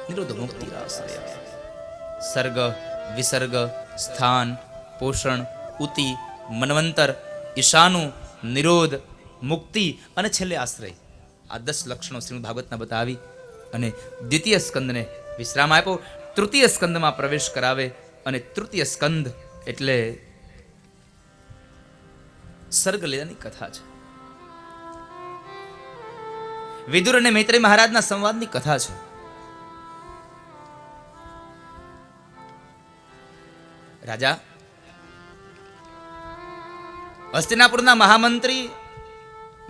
નિરોધો મુક્તિયાશ્રય. સર્ગ, વિસર્ગ, સ્થાન, પોષણ, ઉતિ, મન્વંતર, ઈશાનુ, નિરોધ, મુક્તિ અને છેલ્લે આશ્રય. આ 10 લક્ષણો શ્રીમદ ભાગવતના બતાવી અને દ્વિતીય સ્કંદને વિશ્રામ આપ્યો. તૃતીય સ્કંદમાં પ્રવેશ કરાવે અને તૃતીય સ્કંદ એટલે સર્ગલીલાની કથા છે. વિદુર અને મૈત્રેય મહારાજના સંવાદની કથા છે. રાજા હસ્તિનાપુરના મહામંત્રી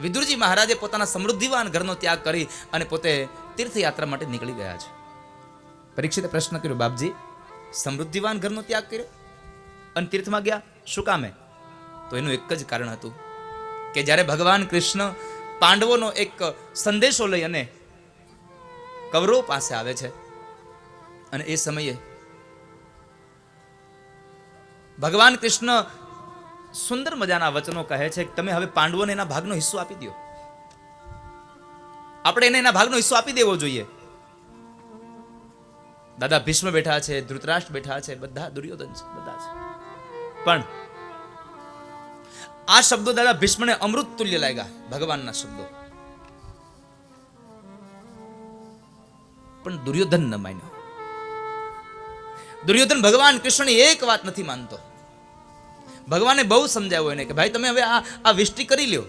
વિદુરજી મહારાજે પોતાના સમૃદ્ધિવાન ઘરનો ત્યાગ કરી અને પોતે તીર્થયાત્રા માટે નીકળી ગયા છે. પરીક્ષિતે પ્રશ્ન કર્યો, બાપજી સમૃદ્ધિવાન ઘરનો ત્યાગ કર્યો અને તીર્થમાં ગયા શું કામે? તો એનું એક જ કારણ હતું કે જ્યારે ભગવાન કૃષ્ણ પાંડવોનો એક સંદેશો લઈ અને કૌરવો પાસે આવે છે અને એ સમયે ભગવાન કૃષ્ણ સુંદર મજાના વચનો કહે છે કે તમે હવે પાંડવોને એના ભાગનો હિસ્સો આપી દો. આપણે એને એના ભાગનો હિસ્સો આપી દેવો જોઈએ. દાદા ભીષ્મ બેઠા છે, ધૃતરાષ્ટ્ર બેઠા છે, બધા દુર્યોધન છે, બધા છે. પણ આ શબ્દો દાદા ભીષ્મને અમૃત તુલ્ય લાગ્યા, ભગવાનના શબ્દો. પણ દુર્યોધન ન માન્યો. દુર્યોધન ભગવાન કૃષ્ણની એક વાત નથી માનતો. ભગવાને બહુ સમજાવ્યો એને કે ભાઈ તમે હવે આ વિષ્ટિ કરી લ્યો.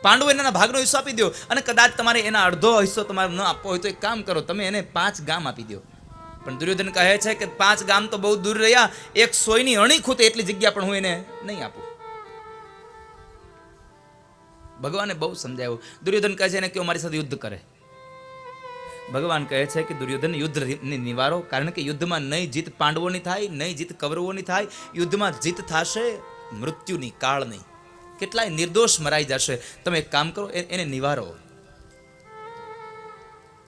પાંડવો એના ભાગનો હિસ્સો આપી દો અને કદાચ તમારે એના અડધો હિસ્સો તમારે ન આપવો હોય તો એક કામ કરો, તમે એને 5 ગામ આપી દો. પણ દુર્યોધન કહે છે કે 5 ગામ તો બહુ દૂર રહ્યા, એક સોયની અણી ખૂટે એટલી જગ્યા પણ હું એને નહીં આપું. ભગવાને બહુ સમજાવ્યું. દુર્યોધન કહે છે એને કે મારી સાથે યુદ્ધ કરે. ભગવાન કહે છે કે દુર્યોધન યુદ્ધ નિવારો, કારણ કે યુદ્ધમાં નહીં જીત પાંડવોની થાય, નહીં જીત કૌરવોની થાય. યુદ્ધમાં જીત થશે મૃત્યુની, કાળની. કેટલાય નિર્દોષ મરાઈ જશે. તમે એક કામ કરો, એને નિવારો.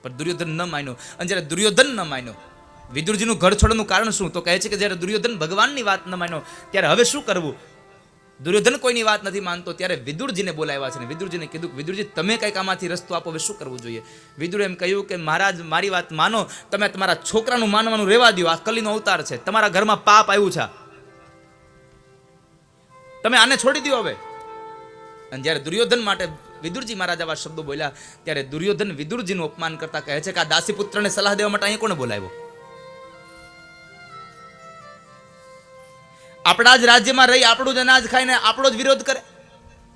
પણ દુર્યોધન ન માન્યો. અને જ્યારે દુર્યોધન ન માન્યો, વિદુરજીનું ઘર છોડવાનું કારણ શું? તો કહે છે કે જ્યારે દુર્યોધન ભગવાનની વાત ન માન્યો ત્યારે હવે શું કરવું? દુર્યોધન કોઈની વાત નથી માનતો ત્યારે વિદુરજીને બોલાવ્યા છે ને વિદુરજીને કીધું, વિદુરજી તમે કંઈક આમાંથી રસ્તો આપો, હવે શું કરવું જોઈએ? વિદુરે એમ કહ્યું કે મહારાજ મારી વાત માનો, તમે તમારા છોકરાનું માનવાનું રહેવા દો. આ કલીનો અવતાર છે, તમારા ઘરમાં પાપ આવ્યું છે, તમે આને છોડી દો હવે. અને જ્યારે દુર્યોધન માટે વિદુરજી મહારાજ આવા શબ્દો બોલ્યા ત્યારે દુર્યોધન વિદુરજીનું અપમાન કરતા કહે છે કે આ દાસીપુત્રને સલાહ દેવા માટે અહીંયા કોને બોલાવ્યો? આપણા જ રાજ્યમાં રહી આપણું જ અનાજ ખાઈને આપણો જ વિરોધ કરે.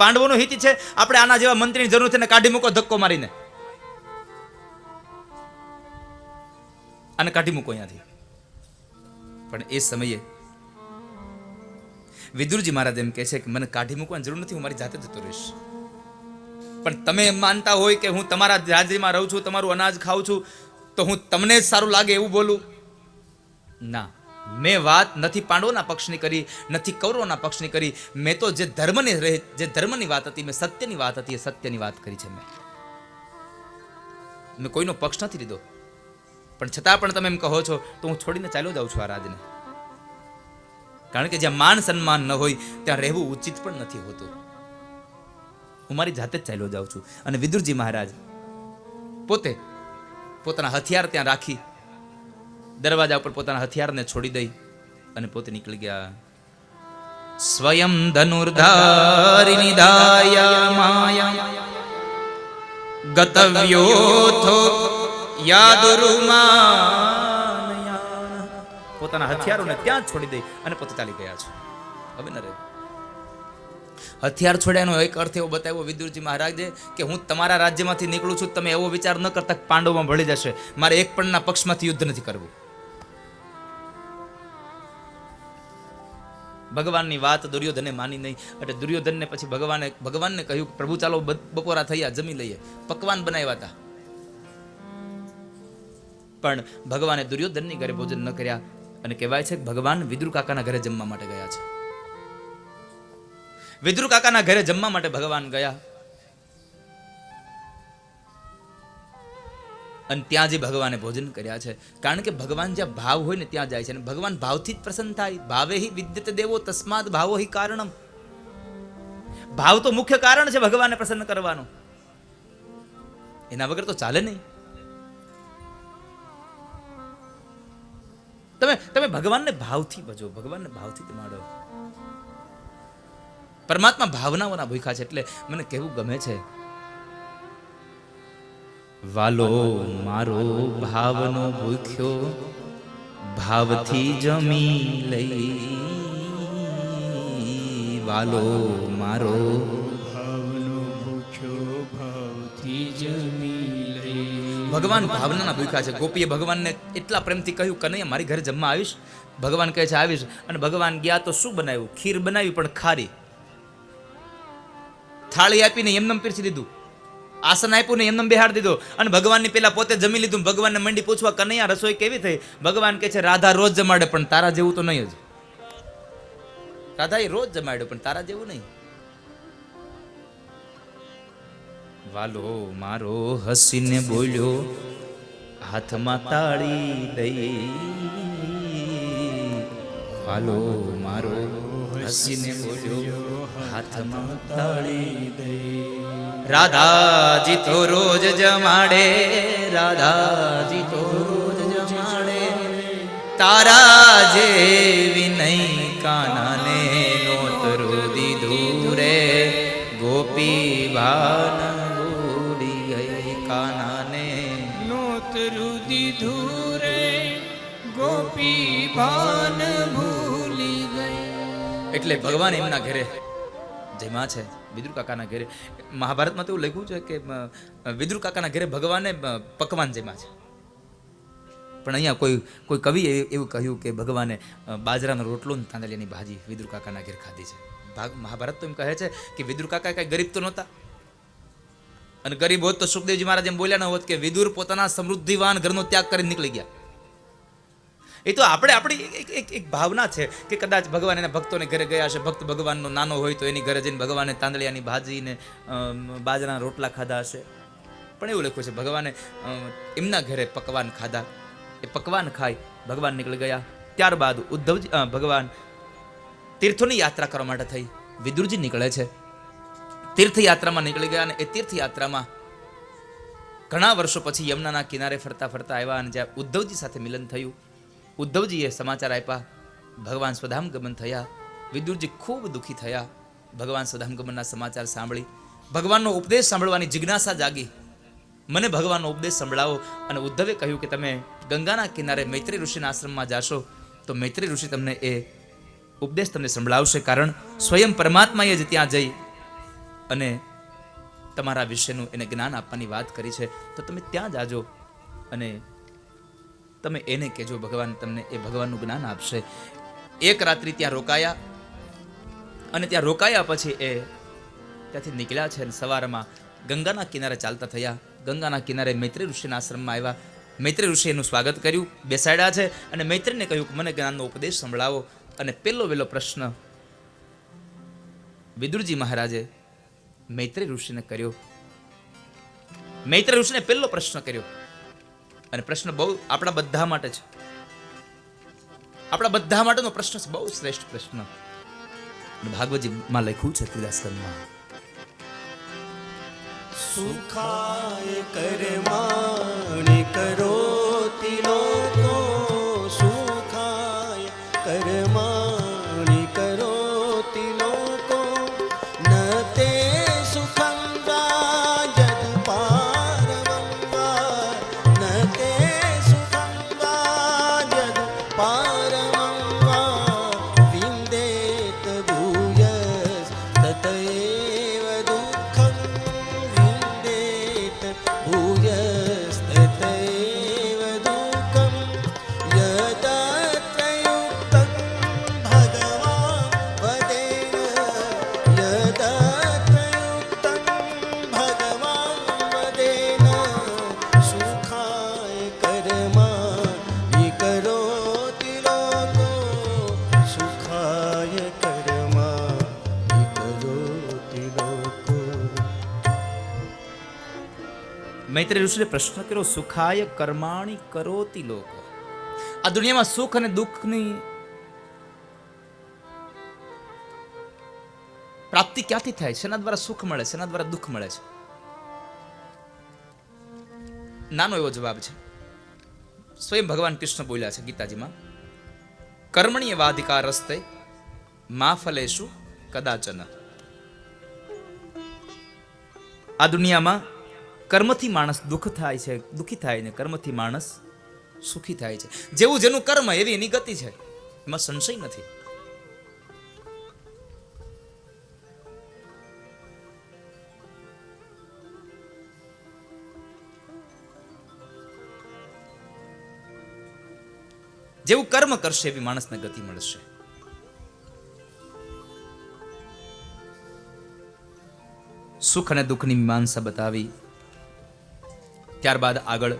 પાંડવોનો હિત છે આપણે આના જેવા મંત્રીની જરૂર છે ને કાઢી મૂકો ધક્કો મારીને, આને કાઢી મૂકો અહીંયાથી. પણ એ સમયે વિદુરજી મહારાજ એમ કહે છે કે મને કાઢી મૂકવાની જરૂર નથી, હું મારી જાતે જતો રહીશ. પણ તમે એમ માનતા હોય કે હું તમારા રાજ્યમાં રહું છું, તમારું અનાજ ખાઉં છું, તો હું તમને જ સારું લાગે એવું બોલું? ના, મેં વાત નથી પાંડવોના પક્ષની કરી, નથી કૌરવોના પક્ષની કરી. મેં તો જે ધર્મની વાત હતી, મેં સત્યની વાત હતી, એ સત્યની વાત કરી છે. મેં કોઈનો પક્ષ નથી લીધો. પણ છતાં પણ તમે એમ કહો છો તો હું છોડીને ચાલ્યો જાઉં છું આ રાજને. કારણ કે જ્યાં માન સન્માન ન હોય ત્યાં રહેવું ઉચિત પણ નથી હોતું. હું મારી જાતે જ ચાલ્યો જાઉં છું. અને વિદુરજી મહારાજ પોતે પોતાના હથિયાર ત્યાં રાખી દરવાજા ઉપર પોતાના હથિયારને છોડી દઈ અને પોતે નીકળી ગયા. સ્વયં ધનુર્ધારી નિધાય માયા ગતવ્યોથો યાદુરુમાનયાન. પોતાના હથિયારોને ત્યાં જ છોડી દઈ અને પોતે ચાલી ગયા છે. હવે ન રહે. હથિયાર છોડ્યાનો એક અર્થ એવો બતાવ્યો વિદુરજી મહારાજે કે હું તમારા રાજ્યમાંથી નીકળું છું, તમે એવો વિચાર ન કરતા પાંડવોમાં ભળી જશે. મારે એક પણના પક્ષમાંથી યુદ્ધ નથી કરવું. ભગવાનની વાત દુર્યોધને માની નહીં. એટલે દુર્યોધનને પછી ભગવાનને કહ્યું પ્રભુ ચાલો બપોરા થયા, જમી લઈએ. પકવાન બનાવ્યા હતા. પણ ભગવાને દુર્યોધનની ઘરે ભોજન ન કર્યા અને કહેવાય છે કે ભગવાન વિદુર કાકાના ઘરે જમવા માટે ગયા છે. વિદુર કાકાના ઘરે જમવા માટે ભગવાન ગયા અને ત્યાં જે ભગવાને ભોજન કર્યા છે. કારણ કે ભગવાન જ્યાં ભાવ હોય ને ત્યાં જાય છે અને ભગવાન ભાવથી જ પ્રસન્ન થાય. ભાવે હિ વિદ્યતે દેવો તસ્માદ ભાવો હિ કારણમ. ભાવ તો મુખ્ય કારણ છે ભગવાનને પ્રસન્ન કરવાનો, એના વગર તો ચાલે નહીં. તમે ભગવાનને ભાવથી ભજો, ભગવાનને ભાવથી જમાડો. પરમાત્મા ભાવનાઓના ભૂખ્યા છે. એટલે મને કહેવું ગમે છે, વાલો મારો ભાવનો ભૂખ્યો ભાવથી જમી લઈ. વાલો મારો ભાવનો ભૂખ્યો ભાવથી જમી લઈ. ભગવાન ભાવનાના ભૂખ્યા છે. ગોપીએ ભગવાનને એટલા પ્રેમથી કહ્યું, કનૈયા મારી ઘરે જમવા આવીશ? ભગવાન કહે છે આવીશ. અને ભગવાન ગયા તો શું બનાવ્યું? ખીર બનાવી, પણ ખારી. થાળી આપીને એમનેમ પીરસી દીધું, આસન આપ્યું ને એમનેમ બેહાડી દીધો અને ભગવાનની પેલા પોતે જમી લીધું. ભગવાનને મંડી પૂછવા, કનૈયા રસોઈ કેવી થઈ? ભગવાન કહે છે રાધા રોજ જમાડે, પણ તારા જેવું તો નહીં જ. રાધા એ રોજ જમાડ્યો, પણ તારા જેવું નહીં. વાલો મારો હસીને બોલ્યો હાથમાં તાળી દઈ. વાલો મારો હસીને બોલ્યો હાથમાં તાળી દઈ. રાધાજી તો રોજ જમાડે, રાધાજી તો રોજ જમાડે, તારા જેવી નહીં કાનાને નોતરું દીધું રે. ગોપી ભાન ભૂલી ગઈ કાનાને નોતરું દીધું રે. ગોપી ભાન ભૂલી ગઈ. એટલે ભગવાન એમના ઘરે જેમાં છે વિદુર કાકાના ઘરે. મહાભારતમાં તો એવું લખ્યું છે કે વિદુર કાકાના ઘરે ભગવાને પકવાન જેમાં છે. પણ અહીંયા કોઈ કવિએ એવું કહ્યું કે ભગવાને બાજરાનો રોટલો ને તાંદળિયાની ભાજી વિદુર કાકાના ઘેર ખાધી છે. મહાભારત તો એમ કહે છે કે વિદુર કાકા કઈ ગરીબ તો નહોતા, અને ગરીબ હોત તો સુખદેવજી મહારાજ એમ બોલ્યા ન હોત કે વિદુર પોતાના સમૃદ્ધિવાન ઘરનો ત્યાગ કરીને નીકળી ગયા. એ તો આપણી એક ભાવના છે કે કદાચ ભગવાન એના ભક્તોને ઘરે ગયા હશે. ભક્ત ભગવાનનો નાનો હોય તો એની ઘરે જઈને ભગવાને તાંદળિયાની ભાજી ને બાજરાના રોટલા ખાધા હશે. પણ એવું લખ્યું છે ભગવાને એમના ઘરે પકવાન ખાધા. એ પકવાન ખાઈ ભગવાન નીકળી ગયા. ત્યારબાદ ઉદ્ધવજી ભગવાન તીર્થોની યાત્રા કરવા માટે થઈ. વિદુરજી નીકળે છે, તીર્થયાત્રામાં નીકળી ગયા. અને એ તીર્થયાત્રામાં ઘણા વર્ષો પછી યમુનાના કિનારે ફરતા ફરતા આવ્યા અને જ્યાં ઉદ્ધવજી સાથે મિલન થયું. ઉદ્ધવજીએ સમાચાર આપ્યા, ભગવાન સ્વધામ ગમન થયા. વિદુરજી ખૂબ દુઃખી થયા ભગવાન સ્વધામ ગમનના સમાચાર સાંભળી. ભગવાનનો ઉપદેશ સાંભળવાની જિજ્ઞાસા જાગી, મને ભગવાનનો ઉપદેશ સંભળાવો. અને ઉદ્ધવે કહ્યું કે તમે ગંગાના કિનારે મૈત્રી ઋષિના આશ્રમમાં જાશો તો મૈત્રી ઋષિ તમને એ ઉપદેશ તમને સંભળાવશે. કારણ સ્વયં પરમાત્માએ જ ત્યાં જઈ અને તમારા વિશેનું એને જ્ઞાન આપવાની વાત કરી છે. તો તમે ત્યાં જાજો અને તમે એને કહેજો, ભગવાન તમને એ ભગવાનનું જ્ઞાન આપશે. એક રાત્રિ ત્યાં રોકાયા અને ત્યાં રોકાયા પછી એ ત્યાંથી નીકળ્યા છે. અને સવારમાં ગંગાના કિનારે ચાલતા થયા. ગંગાના કિનારે મૈત્રી ઋષિના આશ્રમમાં આવ્યા. મૈત્રી ઋષિ એનું સ્વાગત કર્યું, બેસાડ્યા છે અને મૈત્રીને કહ્યું કે મને જ્ઞાનનો ઉપદેશ સંભળાવો. અને પહેલો પ્રશ્ન વિદુરજી મહારાજે મૈત્રી ઋષિને કર્યો. મૈત્રી ઋષિને પહેલો પ્રશ્ન કર્યો અને પ્રશ્ન બહુ આપણા બધા માટે છે. આપણા બધા માટેનો પ્રશ્ન છે, બહુ શ્રેષ્ઠ પ્રશ્ન. ભાગવતજીમાં લખ્યું છે ત્રીજા સ્કંદમાં, સુખાય કર્માણિ કરોતિ લોકો, સુખાય કર્માણિ કરોતિ લોકો, ન તે સુખં રાજદ પારવં વા, ન તે સુખં રાજદ પારવં વા, વિંદેત ભૂયસ તતએવ દુઃખં, ભૂયસ્તતૈવ દુઃખં, યદત્રયુક્तं ભગવાન વદેન, યદત્રયુક્तं ભગવાન વદેન, સુખાય કર્મા મૈત્રી ઋષિએ પ્રશ્ન કર્યો, સુખાય કર્માણી કરોતિ લોકો. આ દુનિયામાં સુખ અને દુઃખની પ્રાપ્તિ ક્યાંથી થાય? શેના દ્વારા સુખ મળે, શેના દ્વારા દુઃખ મળે છે? નાનો એવો જવાબ છે. સ્વયં ભગવાન કૃષ્ણ બોલ્યા છે ગીતાજીમાં, કર્મણીય વાધિકાર રસ્તે મા ફલેશુ કદાચન. આ દુનિયામાં કર્મથી માણસ દુઃખી થાય ને કર્મથી માણસ સુખી થાય છે. જેવું જેનું કર્મ એવી એની ગતિ છે, એમાં સંશય નથી. જેવું કર્મ કરશે એવી માણસને ગતિ મળશે. સુખ અને દુઃખની મીમાંસા બતાવી ત્યારબાદ આગળ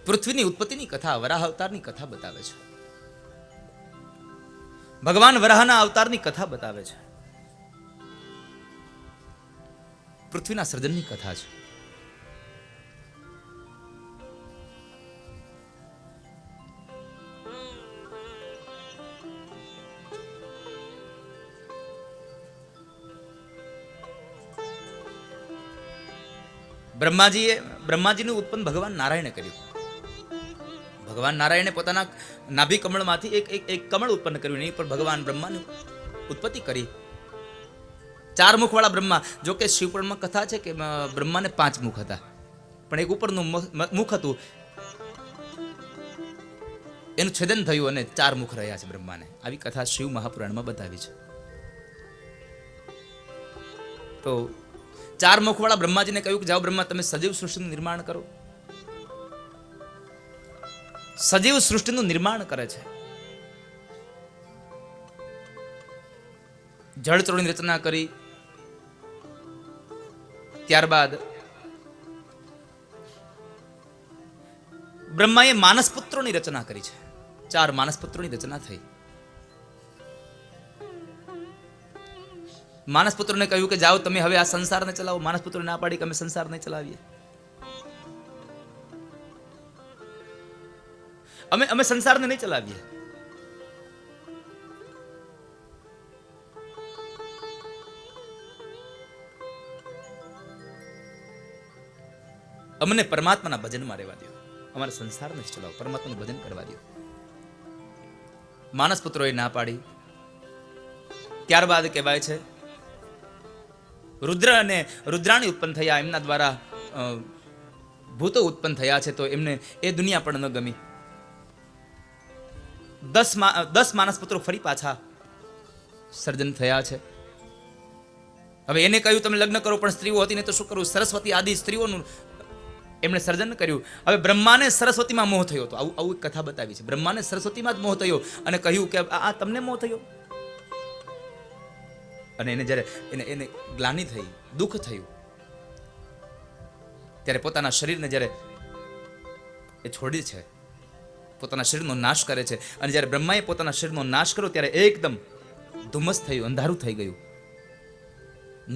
પૃથ્વીની ઉત્પત્તિની કથા, વરાહ અવતારની કથા બતાવે છે. ભગવાન વરાહના અવતારની કથા બતાવે છે. પૃથ્વીના સર્જનની કથા છે. બ્રહ્માજીનું ઉત્પન્ન ભગવાન નારાયણે કર્યું. ભગવાન નારાયણે પોતાના નાભી કમળમાંથી એક કમળ ઉત્પન્ન કર્યું, એની પર ભગવાન બ્રહ્માની ઉત્પત્તિ કરી. 4 મુખવાળા બ્રહ્મા. જો કે શિવપુરાણમાં કથા છે કે બ્રહ્માને 5 મુખ હતા, પણ એક ઉપરનું મુખ હતું એનું છેદન થયું અને 4 મુખ રહ્યા છે બ્રહ્માને. આવી કથા શિવ મહાપુરાણમાં બતાવી છે. તો 4 મુખવાળા બ્રહ્માજીને કહ્યું કે જાઓ બ્રહ્મા, તમે સજીવ સૃષ્ટિનું નિર્માણ કરો. સજીવ સૃષ્ટિનું નિર્માણ કરે છે. જળચરોની રચના કરી. ત્યારબાદ બ્રહ્માએ માનસપુત્રોની રચના કરી છે. 4 માનસપુત્રોની રચના થઈ. માનસપુત્રોને કહ્યું કે જાઓ તમે હવે આ સંસારને ચલાવો. માનસપુત્રોને ના પાડી કે અમે સંસાર નહીં ચલાવીએ, અમે સંસારને નહીં ચલાવીએ. અમને પરમાત્માના ભજનમાં રહેવા દો, અમારે સંસાર નથી ચલાવો, પરમાત્માનું ભજન કરવા દો. માનસપુત્રોએ ના પાડી. ત્યારબાદ કહેવાય છે રુદ્ર અને રુદ્રાણી ઉત્પન્ન થયા, એમના દ્વારા ભૂતો ઉત્પન્ન થયા છે. તો એમને એ દુનિયા પણ ન ગમી. 10 માનસપુત્રો ફરી પાછા સર્જન થયા છે. હવે એને કહ્યું તમે લગ્ન કરો, પણ સ્ત્રીઓ હતી ને તો શું કરવું? સરસ્વતી આદિ સ્ત્રીઓનું એમણે સર્જન કર્યું. હવે બ્રહ્માને સરસ્વતીમાં મોહ થયો હતો. આવું એક કથા બતાવી છે. બ્રહ્માને સરસ્વતીમાં જ મોહ થયો અને કહ્યું કે આ તમને મોહ થયો. અને એને જ્યારે એને ગ્લાનિ થઈ, દુઃખ થયું, ત્યારે પોતાના શરીરને જ્યારે એ છોડી છે, પોતાના શરીરનો નાશ કરે છે. અને જ્યારે બ્રહ્માએ પોતાના શરીરનો નાશ કર્યો ત્યારે એકદમ ધુમ્મસ થયું, અંધારું થઈ ગયું.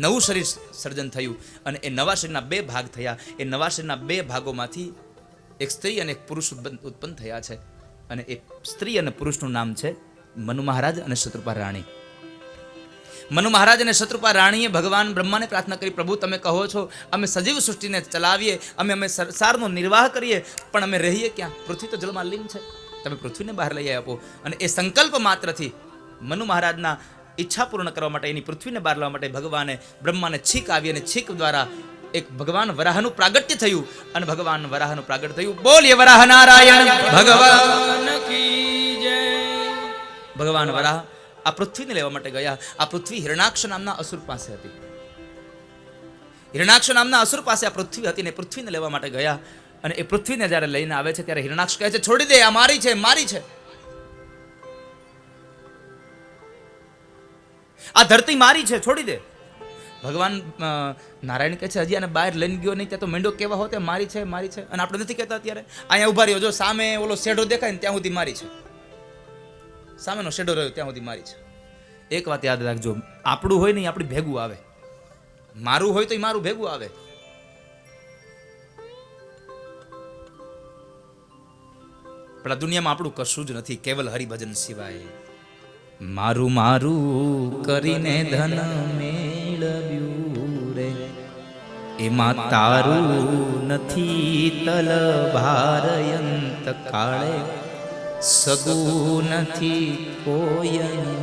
નવું શરીર સર્જન થયું અને એ નવા શરીરના 2 ભાગ થયા. એ નવા શરીરના 2 ભાગોમાંથી એક સ્ત્રી અને એક પુરુષ ઉત્પન્ન થયા છે. અને એ સ્ત્રી અને પુરુષનું નામ છે મનુ મહારાજ અને શત્રુપા રાણી. મનુ મહારાજ અને શત્રુપા રાણીએ ભગવાન બ્રહ્માને પ્રાર્થના કરી, પ્રભુ તમે કહો છો અમે સજીવ સૃષ્ટિને ચલાવીએ, અમે સંસારનો નિર્વાહ કરીએ, પણ અમે રહીએ ક્યાં? પૃથ્વી તો જળમાં લીન છે, તમે પૃથ્વીને બહાર લઈ આપો. અને એ સંકલ્પ માત્રથી મનુ મહારાજના ઈચ્છા પૂર્ણ કરવા માટે, એની પૃથ્વીને બહાર લાવવા માટે ભગવાને બ્રહ્માને છીક આવી અને છીક દ્વારા એક ભગવાન વરાહનું પ્રાગટ્ય થયું. અને ભગવાન વરાહનું પ્રાગટ્ય થયું. બોલીએ વરાહ નારાયણ ભગવાન કી જય. ભગવાન વરાહ આ પૃથ્વીને લેવા માટે ગયા. આ પૃથ્વી હિરણાક્ષ નામના અસુર પાસે હતી. હિરણાક્ષ નામના અસુર પાસે આ પૃથ્વી હતી ને પૃથ્વીને લેવા માટે ગયા. અને એ પૃથ્વીને જ્યારે લઈને આવે છે ત્યારે હિરણાક્ષ કહે છે, છોડી દે, આ મારી છે, મારી છે. આ ધરતી મારી છે, છોડી દે. ભગવાન નારાયણ કહે છે હજી આને બહાર લઈને ગયો નહીં, ત્યાં તો મેંડો કેવા હોતે મારી છે, મારી છે. અને આપણે નથી કહેતા અત્યારે અહીંયા ઉભા રહ્યો, જો સામે ઓલો શેઢો દેખાય ને ત્યાં સુધી મારી છે, સામેનો શેડો રહ્યો ત્યાં સુધી મારી છે. એક વાત યાદ રાખજો, આપણું હોય ને આપણી ભેગું આવે, મારું હોય તો મારું ભેગું આવે. પણ આ દુનિયામાં આપણું કશું જ નથી, કેવલ હરિભજન સિવાય. મારું મારું કરીને ધન મેળવ્યું રે, એમાં તારું નથી તલભારયંત કાળે, સગું નથી કોયનું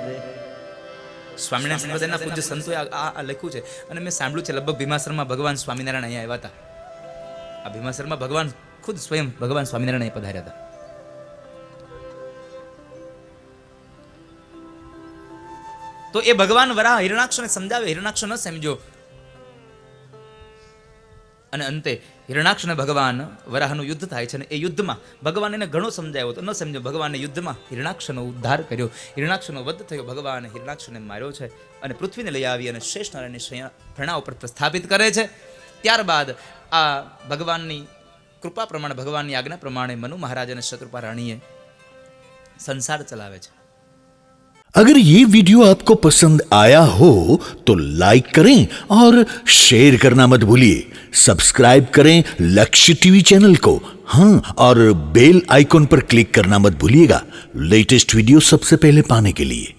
રે. સ્વામિનારાયણ સંપ્રદાયના પૂજ્ય સંતોએ આ લખ્યું છે અને મેં સાંભળ્યું છે. લગભગ ભીમાસરમાં ભગવાન સ્વામિનારાયણ અહીંયા આવ્યા હતા. આ ભીમાસરમાં ભગવાન ખુદ સ્વયં ભગવાન સ્વામિનારાયણ અહીં પધાર્યા હતા. તો એ ભગવાન વરાહ હિરણાક્ષને સમજાવે, હિરણાક્ષ ન સમજો અને અંતે હિરણાક્ષ અને ભગવાન વરાહનું યુદ્ધ થાય છે અને એ યુદ્ધમાં ભગવાન એને ઘણો સમજાવ્યો તો ન સમજો. ભગવાને યુદ્ધમાં હિરણાક્ષનો ઉદ્ધાર કર્યો, હિરણાક્ષનો વધ થયો. ભગવાને હિરણાક્ષને માર્યો છે અને પૃથ્વીને લઈ આવી અને શેષ નારાયણની ફણા ઉપર પ્રસ્થાપિત કરે છે. ત્યારબાદ આ ભગવાનની કૃપા પ્રમાણે, ભગવાનની આજ્ઞા પ્રમાણે મનુ મહારાજ અને શત્રુપા રાણીએ સંસાર ચલાવે છે. अगर ये वीडियो आपको पसंद आया हो तो लाइक करें और शेयर करना मत भूलिए. सब्सक्राइब करें लक्ष्य टीवी चैनल को. हाँ, और बेल आइकॉन पर क्लिक करना मत भूलिएगा लेटेस्ट वीडियो सबसे पहले पाने के लिए.